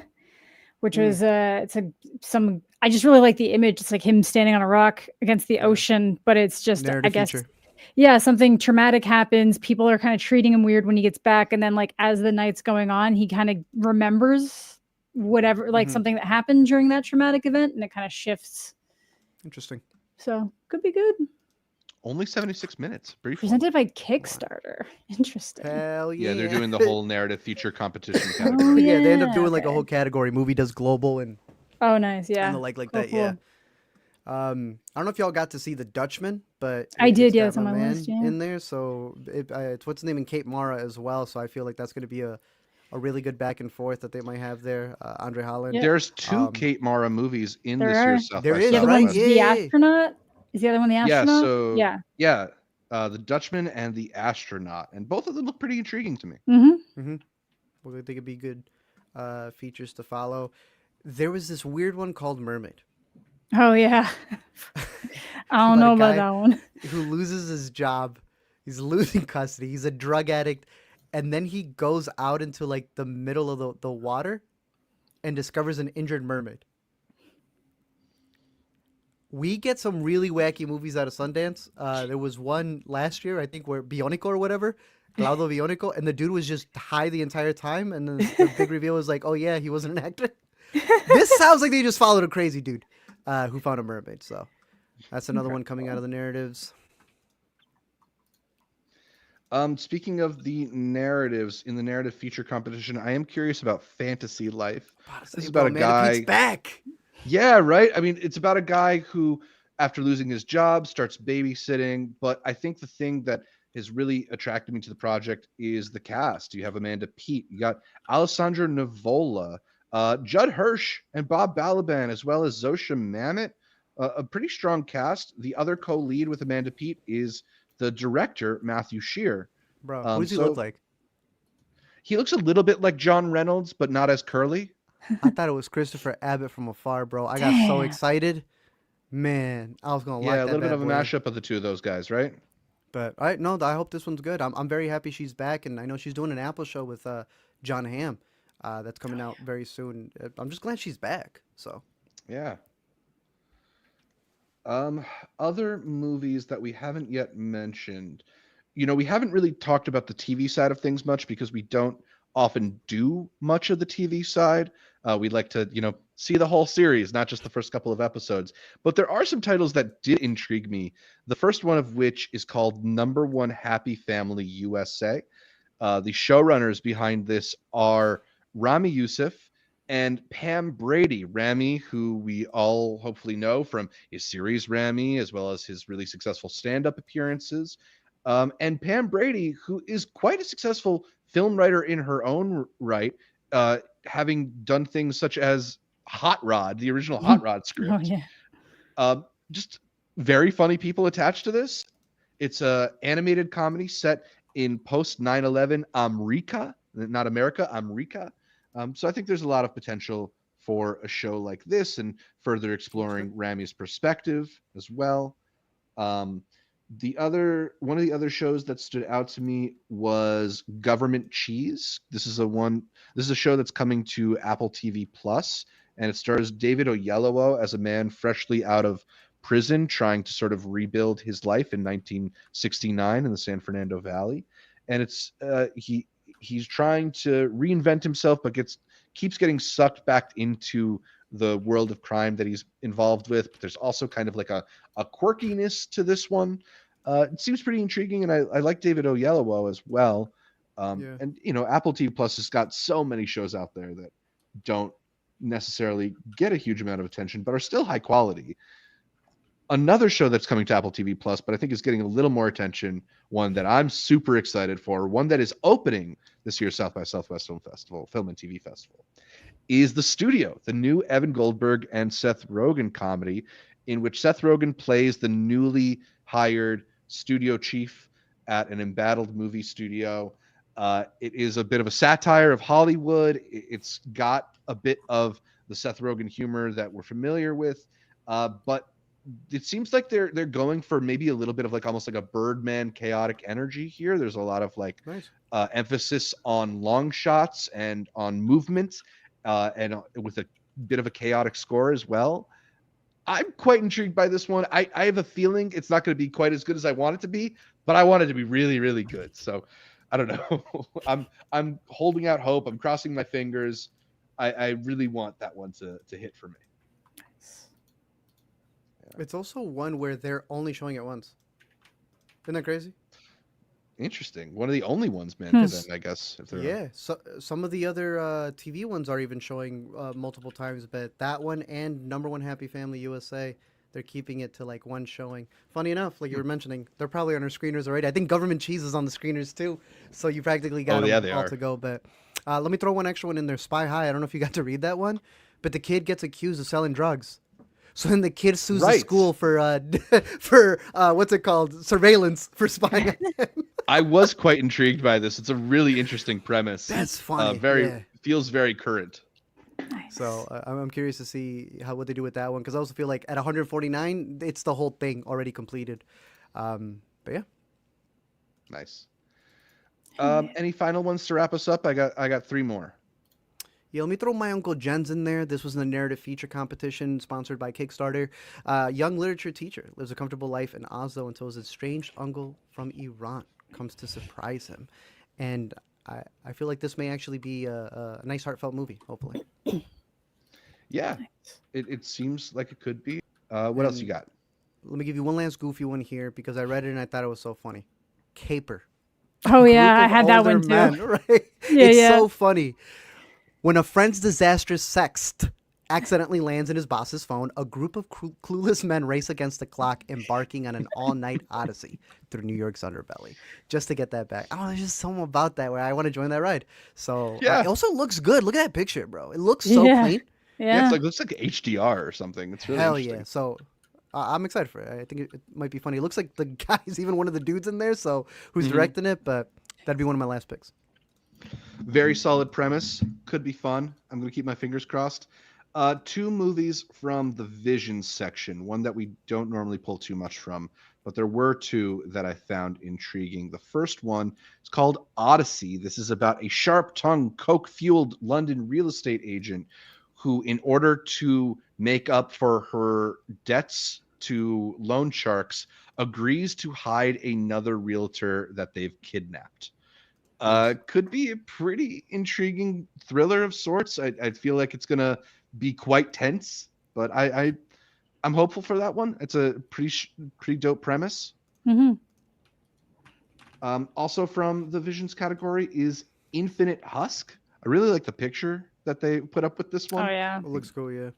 which was I just really like the image. It's like him standing on a rock against the ocean, but it's just Narrative I guess feature. yeah, something traumatic happens. People are kind of treating him weird when he gets back, and then like as the night's going on, he kind of remembers whatever, like Mhm. something that happened during that traumatic event, and it kind of shifts. Interesting. So could be good. Only 76 minutes. Brief one. Presented by Kickstarter. Interesting. Hell yeah. Yeah, they're doing the whole narrative feature competition Oh, category. Yeah, they end up yeah, doing like a okay. whole category. Movie does global and Oh, nice. Yeah. the like Cool, that. Yeah. cool. I don't know if y'all got to see The Dutchman, but I did, it's yeah, got that's on my my man list, yeah. in there. So it's what's his name, and Kate Mara as well. So I feel like that's going to be a really good back and forth that they might have there. Andre Holland. Yeah. There's two Um, Kate Mara movies in There this are. year's South There by is, The other right? one's Southwest. the Yeah. astronaut. Is the other one the Yeah, astronaut? so Yeah. the Dutchman and the Astronaut, and both of them look pretty intriguing to me. Mm-hmm. Well, I think it'd be good features to follow. There was this weird one called Mermaid. Oh, yeah. I don't know about that one. Who loses his job. He's losing custody. He's a drug addict. And then he goes out into like the middle of the water and discovers an injured mermaid. We get some really wacky movies out of Sundance. There was one last year, I think, where Bionico or whatever, Claudio Bionico, and the dude was just high the entire time. And then the big reveal was like, oh yeah, he wasn't an actor. This sounds like they just followed a crazy dude who found a mermaid. So that's another one coming out of the narratives. Speaking of the narratives in the narrative feature competition, I am curious about Fantasy Life. This is about a guy. Pete's back. Yeah, right. I mean, it's about a guy who, after losing his job, starts babysitting. But I think the thing that has really attracted me to the project is the cast. You have Amanda Peet, you got Alessandra Nivola, Judd Hirsch, and Bob Balaban, as well as Zosha Mamet. A pretty strong cast. The other co-lead with Amanda Peet is the director, Matthew Shear. Bro, who does he look like? He looks a little bit like John Reynolds, but not as curly. I thought it was Christopher Abbott from afar, bro. I got so excited. Man, I was going to lock that Yeah, a little bit of a boy in. mashup of the two of those guys, right? But I hope this one's good. I'm very happy she's back, and I know she's doing an Apple show with John Hamm that's coming out very soon. I'm just glad she's back. So Yeah. Other movies that we haven't yet mentioned. We haven't really talked about the TV side of things much because we don't often do much of the TV side. We'd like to, see the whole series, not just the first couple of episodes. But there are some titles that did intrigue me. The first one of which is called Number One Happy Family USA. The showrunners behind this are Rami Youssef and Pam Brady. Rami, who we all hopefully know from his series Rami, as well as his really successful stand-up appearances. And Pam Brady, who is quite a successful film writer in her own right, having done things such as Hot Rod, the original Hot Rod script. Oh, yeah. Just very funny people attached to this. It's a animated comedy set in post 9/11 America, not America, America. So I think there's a lot of potential for a show like this and further exploring Rami's perspective as well. One of the other shows that stood out to me was Government Cheese. This is a show that's coming to Apple TV Plus, and it stars David Oyelowo as a man freshly out of prison trying to sort of rebuild his life in 1969 in the San Fernando Valley. And it's he's trying to reinvent himself, but keeps getting sucked back into the world of crime that he's involved with. But there's also kind of like a quirkiness to this one. It seems pretty intriguing, and I like David Oyelowo as well. And Apple TV Plus has got so many shows out there that don't necessarily get a huge amount of attention, but are still high quality. Another show that's coming to Apple TV Plus, but I think is getting a little more attention, one that I'm super excited for, one that is opening this year's South by Southwest Film and TV Festival, is The Studio, the new Evan Goldberg and Seth Rogen comedy, in which Seth Rogen plays the newly hired studio chief at an embattled movie studio. It is a bit of a satire of Hollywood. It's got a bit of the Seth Rogen humor that we're familiar with, but it seems like they're going for maybe a little bit of like almost like a Birdman chaotic energy here. There's a lot of like emphasis on long shots and on movement, and with a bit of a chaotic score as well. I'm quite intrigued by this one. I have a feeling it's not going to be quite as good as I want it to be, but I want it to be really, really good. So I don't know. I'm holding out hope. I'm crossing my fingers. I really want that one to hit for me. It's also one where they're only showing it once. Isn't that crazy? Interesting. One of the only ones, man. Then I guess if they're Yeah. So some of the other TV ones are even showing multiple times, but that one and number one Happy Family USA, they're keeping it to like one showing. Funny enough, like you were mentioning, they're probably on our screeners already. I think Government Cheese is on the screeners too, so you practically got them all to go. But let me throw one extra one in there. Spy High. I don't know if you got to read that one, but the kid gets accused of selling drugs. So then the kid sues the school for what's it called? Surveillance for spying on him. I was quite intrigued by this. It's a really interesting premise. That's funny. Feels very current. Nice. So I'm curious to see what they do with that one, because I also feel like at 149, it's the whole thing already completed. But yeah, nice. Any final ones to wrap us up? I got 3 more. Yeah, let me throw My Uncle Jen's in there. This was in the narrative feature competition sponsored by Kickstarter. Young literature teacher lives a comfortable life in Oslo until his estranged uncle from Iran comes to surprise him. And I feel like this may actually be a nice, heartfelt movie, hopefully. Yeah, it seems like it could be. What else you got? Let me give you one last goofy one here, because I read it and I thought it was so funny. Caper. Oh, yeah, I had that one too. Men, right? It's so funny. When a friend's disastrous sext accidentally lands in his boss's phone, a group of clueless men race against the clock, embarking on an all-night odyssey through New York's underbelly just to get that back. Oh, there's just something about that where I want to join that ride. So it also looks good. Look at that picture, bro. It looks so clean. Yeah, it looks like HDR or something. It's really interesting. Yeah. So I'm excited for it. I think it might be funny. It looks like the guy's even one of the dudes in there, so who's directing it, but that'd be one of my last picks. Very solid premise. Could be fun. I'm going to keep my fingers crossed. 2 movies from the Vision section. One that we don't normally pull too much from, but there were 2 that I found intriguing. The first one is called Odyssey. This is about a sharp-tongued, coke-fueled London real estate agent who, in order to make up for her debts to loan sharks, agrees to hide another realtor that they've kidnapped. Could be a pretty intriguing thriller of sorts. I feel like it's gonna be quite tense, but I'm hopeful for that one. It's a pretty dope premise. Mm-hmm. Also from the Visions category is Infinite Husk. I really like the picture that they put up with this one. Oh yeah, it looks cool. Yeah,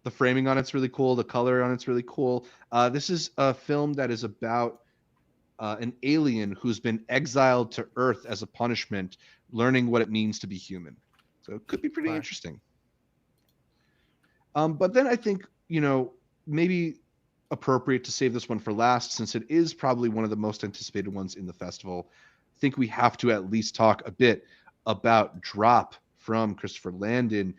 the framing on it's really cool. The color on it's really cool. This is a film that is about an alien who's been exiled to Earth as a punishment, learning what it means to be human. So it could be pretty interesting. But then I think, maybe appropriate to save this one for last, since it is probably one of the most anticipated ones in the festival. I think we have to at least talk a bit about Drop from Christopher Landon.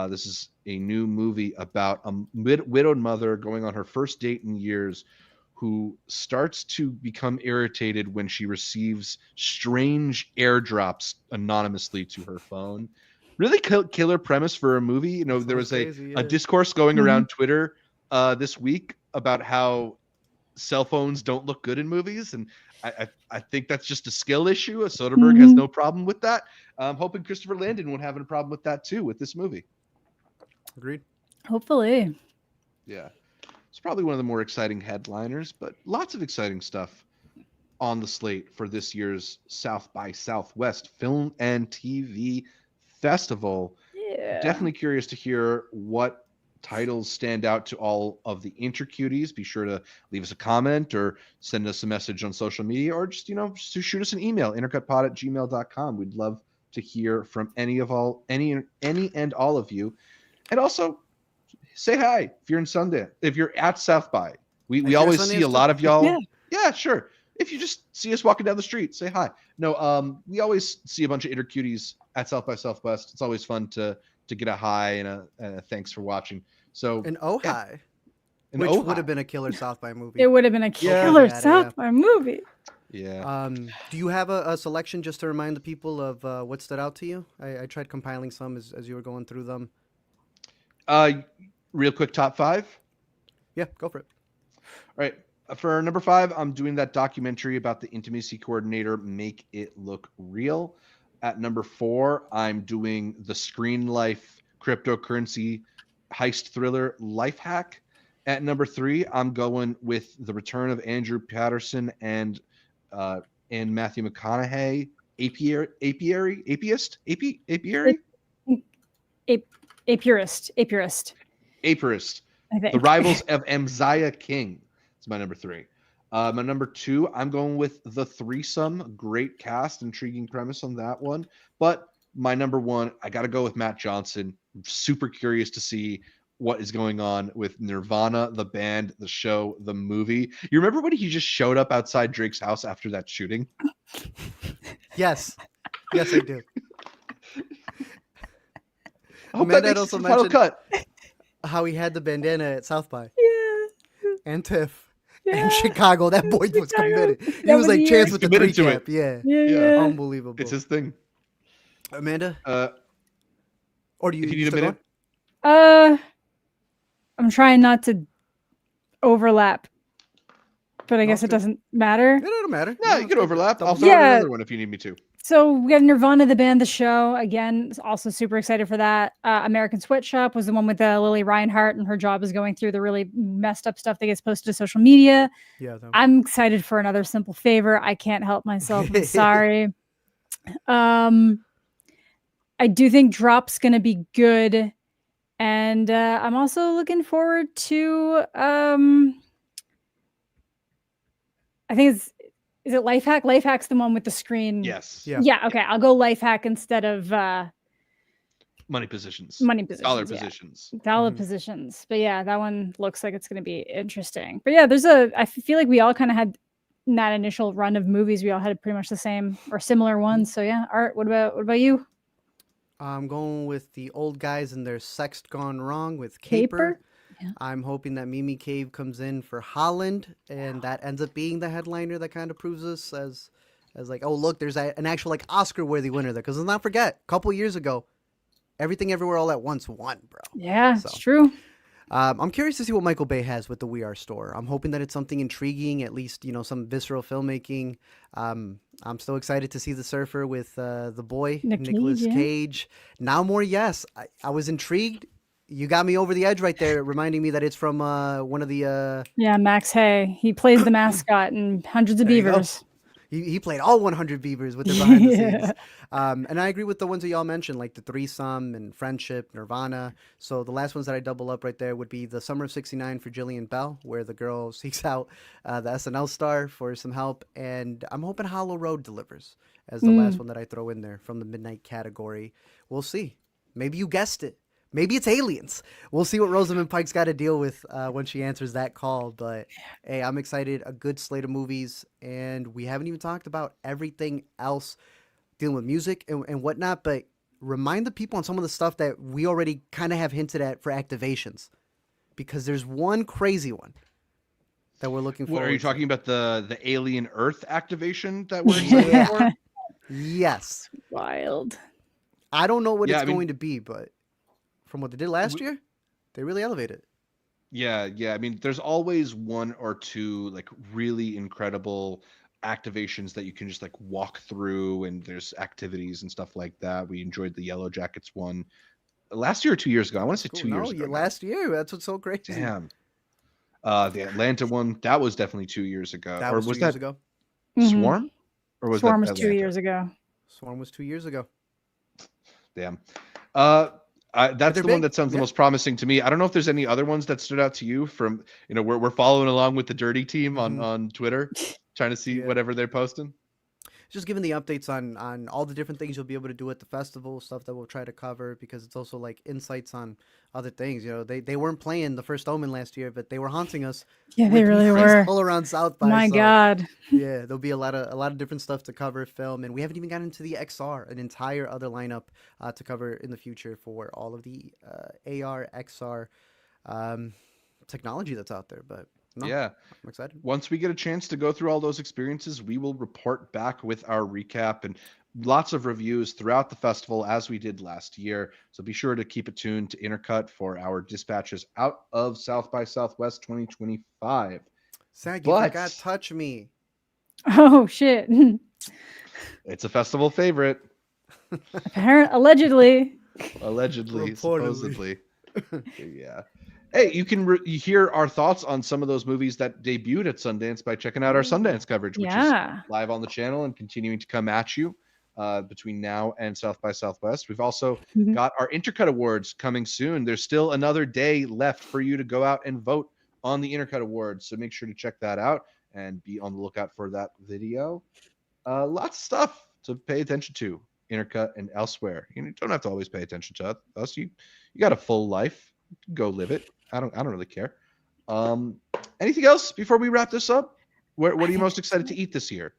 This is a new movie about a widowed mother going on her first date in years, who starts to become irritated when she receives strange airdrops anonymously to her phone. Really killer premise for a movie. There was a discourse going around Twitter this week about how cell phones don't look good in movies, and I think that's just a skill issue. Soderbergh has no problem with that. I'm hoping Christopher Landon won't have a problem with that too with this movie. Agreed. Hopefully. Yeah. It's probably one of the more exciting headliners, but lots of exciting stuff on the slate for this year's South by Southwest Film and TV Festival. Yeah. Definitely curious to hear what titles stand out to all of the intercuties. Be sure to leave us a comment or send us a message on social media, or just shoot us an email, intercutpod@gmail.com. We'd love to hear from any and all of you. And also, say hi if you're in Sundance. If you're at South by, we always see a lot of y'all. Yeah, sure. If you just see us walking down the street, say hi. No, we always see a bunch of intercuties at South by Southwest. It's always fun to get a hi and a thanks for watching. So an hi, which would have been a killer South by movie. It would have been a killer South by movie. Yeah. Do you have a selection just to remind the people of what stood out to you? I tried compiling some as you were going through them. Real quick, top 5. Yeah, go for it. All right. For number 5, I'm doing that documentary about the intimacy coordinator, Make It Look Real. At number 4, I'm doing the Screen Life cryptocurrency heist thriller Lifehack. At number 3, I'm going with the return of Andrew Patterson and Matthew McConaughey, apiary, Apurist. I think. The Rivals of Amziah King. It's my number 3. My number 2, I'm going with The Threesome. Great cast, intriguing premise on that one. But my number 1, I got to go with Matt Johnson. I'm super curious to see what is going on with Nirvana, the band, the show, the movie. You remember when he just showed up outside Drake's house after that shooting? Yes. Yes, I do. Amanda had also mentioned how he had the bandana at South by. Yeah. And TIFF. Yeah. In Chicago, that boy was committed. He was like Chance with the 3-cap. Yeah. Unbelievable. It's his thing. Amanda? Or do you need a minute? I'm trying not to overlap, but I guess it doesn't matter. It doesn't matter. No, you can overlap. I'll throw in another one if you need me to. So we got Nirvana, the band, the show. Again, also super excited for that. American Sweatshop was the one with Lily Reinhart, and her job is going through the really messed up stuff that gets posted to social media. Yeah, I'm excited for Another Simple Favor. I can't help myself. I'm sorry. I do think Drop's going to be good. And I'm also looking forward to, I think is it Lifehack? Lifehack's the one with the screen. Yes. Yeah. Okay. I'll go Lifehack instead of money positions. Dollar positions. Dollar positions. But yeah, that one looks like it's going to be interesting. But yeah, I feel like we all kind of had in that initial run of movies, we all had pretty much the same or similar ones. So yeah, Art, what about you? I'm going with the old guys and their sex gone wrong with Caper. Yeah. I'm hoping that Mimi Cave comes in for Holland, and that ends up being the headliner that kind of proves us as like, oh look, there's an actual like Oscar-worthy winner there. Because let's not forget, a couple years ago, Everything Everywhere All at Once won, bro. Yeah, it's true. I'm curious to see what Michael Bay has with the We Are store. I'm hoping that it's something intriguing, at least, some visceral filmmaking. I'm still excited to see The Surfer with the boy, Nicolas Cage. Now more, yes. I was intrigued. You got me over the edge right there, reminding me that it's from one of the... Yeah, Max Hay. He plays the mascot in Hundreds of Beavers. He played all 100 Beavers with their behind the scenes. And I agree with the ones that y'all mentioned, like the Threesome and Friendship, Nirvana. So the last ones that I double up right there would be the Summer of '69 for Jillian Bell, where the girl seeks out the SNL star for some help. And I'm hoping Hallow Road delivers as the last one that I throw in there from the midnight category. We'll see. Maybe you guessed it. Maybe it's aliens. We'll see what Rosamund Pike's got to deal with when she answers that call. But, hey, I'm excited. A good slate of movies. And we haven't even talked about everything else dealing with music and whatnot. But remind the people on some of the stuff that we already kind of have hinted at for activations. Because there's one crazy one that we're looking for. What, are you talking about the Alien Earth activation that we're excited for? Yes. Wild. I don't know what it's going to be, but... From what they did last year, they really elevated. Yeah. I mean, there's always one or two like really incredible activations that you can just like walk through, and there's activities and stuff like that. We enjoyed the Yellow Jackets one last year or 2 years ago. I want to say 2 years ago. Last year. That's what's so crazy. Damn. The Atlanta one, that was definitely 2 years ago. That was 2 years ago. Swarm? Or was Swarm that was 2 years ago. Swarm was 2 years ago. Damn. That's the one that sounds the most promising to me. I don't know if there's any other ones that stood out to you from, we're following along with the Dirty Team on Twitter, trying to see whatever they're posting. Just giving the updates on all the different things you'll be able to do at the festival, stuff that we'll try to cover, because it's also like insights on other things. They weren't playing The First Omen last year, but they were haunting us. Yeah, they really were all around South by. My God. Yeah, there'll be a lot of different stuff to cover, film, and we haven't even gotten into the XR, an entire other lineup to cover in the future for all of the AR, XR technology that's out there. But no, yeah, I'm excited. Once we get a chance to go through all those experiences, we will report back with our recap and lots of reviews throughout the festival as we did last year. So be sure to keep it tuned to Intercut for our dispatches out of South by Southwest 2025. Sag, you forgot Touch Me. Oh, shit. It's a festival favorite. Allegedly. Allegedly, Reportedly. supposedly. Yeah. Hey, you can you hear our thoughts on some of those movies that debuted at Sundance by checking out our Sundance coverage, which is live on the channel and continuing to come at you between now and South by Southwest. We've also got our Intercut Awards coming soon. There's still another day left for you to go out and vote on the Intercut Awards, so make sure to check that out and be on the lookout for that video. Lots of stuff to pay attention to, Intercut and elsewhere. You don't have to always pay attention to us. You got a full life. Go live it. I don't really care. Anything else before we wrap this up? What are you most excited to eat this year?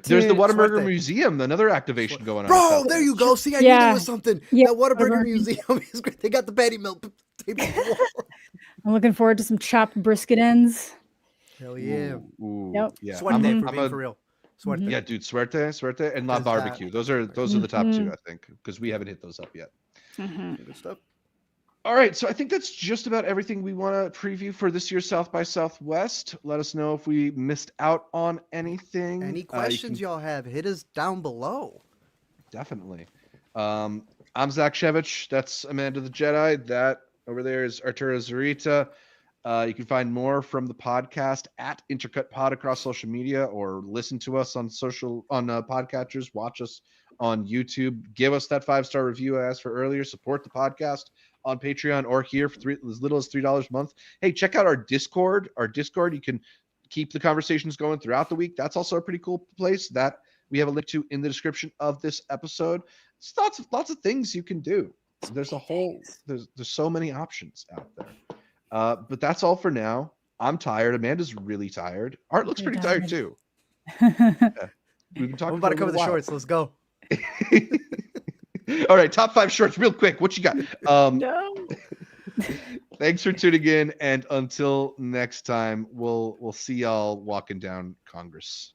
There's the Whataburger Museum, another activation going on. Bro, there you go. See, I knew there was something. Yeah, that Whataburger Museum is great. They got the patty melt. I'm looking forward to some chopped brisket ends. Hell yeah. Ooh, yep. Yeah. Suerte, for real. Suerte. Yeah, dude, suerte, and La Barbecue. Those are the top two, I think, because we haven't hit those up yet. Good stuff. All right, so I think that's just about everything we want to preview for this year's South by Southwest. Let us know if we missed out on anything. Any questions y'all have, hit us down below. Definitely. I'm Zach Shevich. That's Amanda the Jedi. That over there is Arturo Zarita. You can find more from the podcast at Intercut Pod across social media, or listen to us on podcatchers. Watch us on YouTube. Give us that 5-star review I asked for earlier. Support the podcast on Patreon or here for as little as $3 a month. Hey, check out our Discord. You can keep the conversations going throughout the week. That's also a pretty cool place that we have a link to in the description of this episode. It's lots of things you can do. There's so many options out there. But that's all for now. I'm tired. Amanda's really tired. Art looks pretty tired too. Yeah. We've been talking. I'm about to cover the shorts. Let's go. All right, top 5 shorts, real quick. What you got? No. Thanks for tuning in, and until next time, we'll see y'all walking down Congress.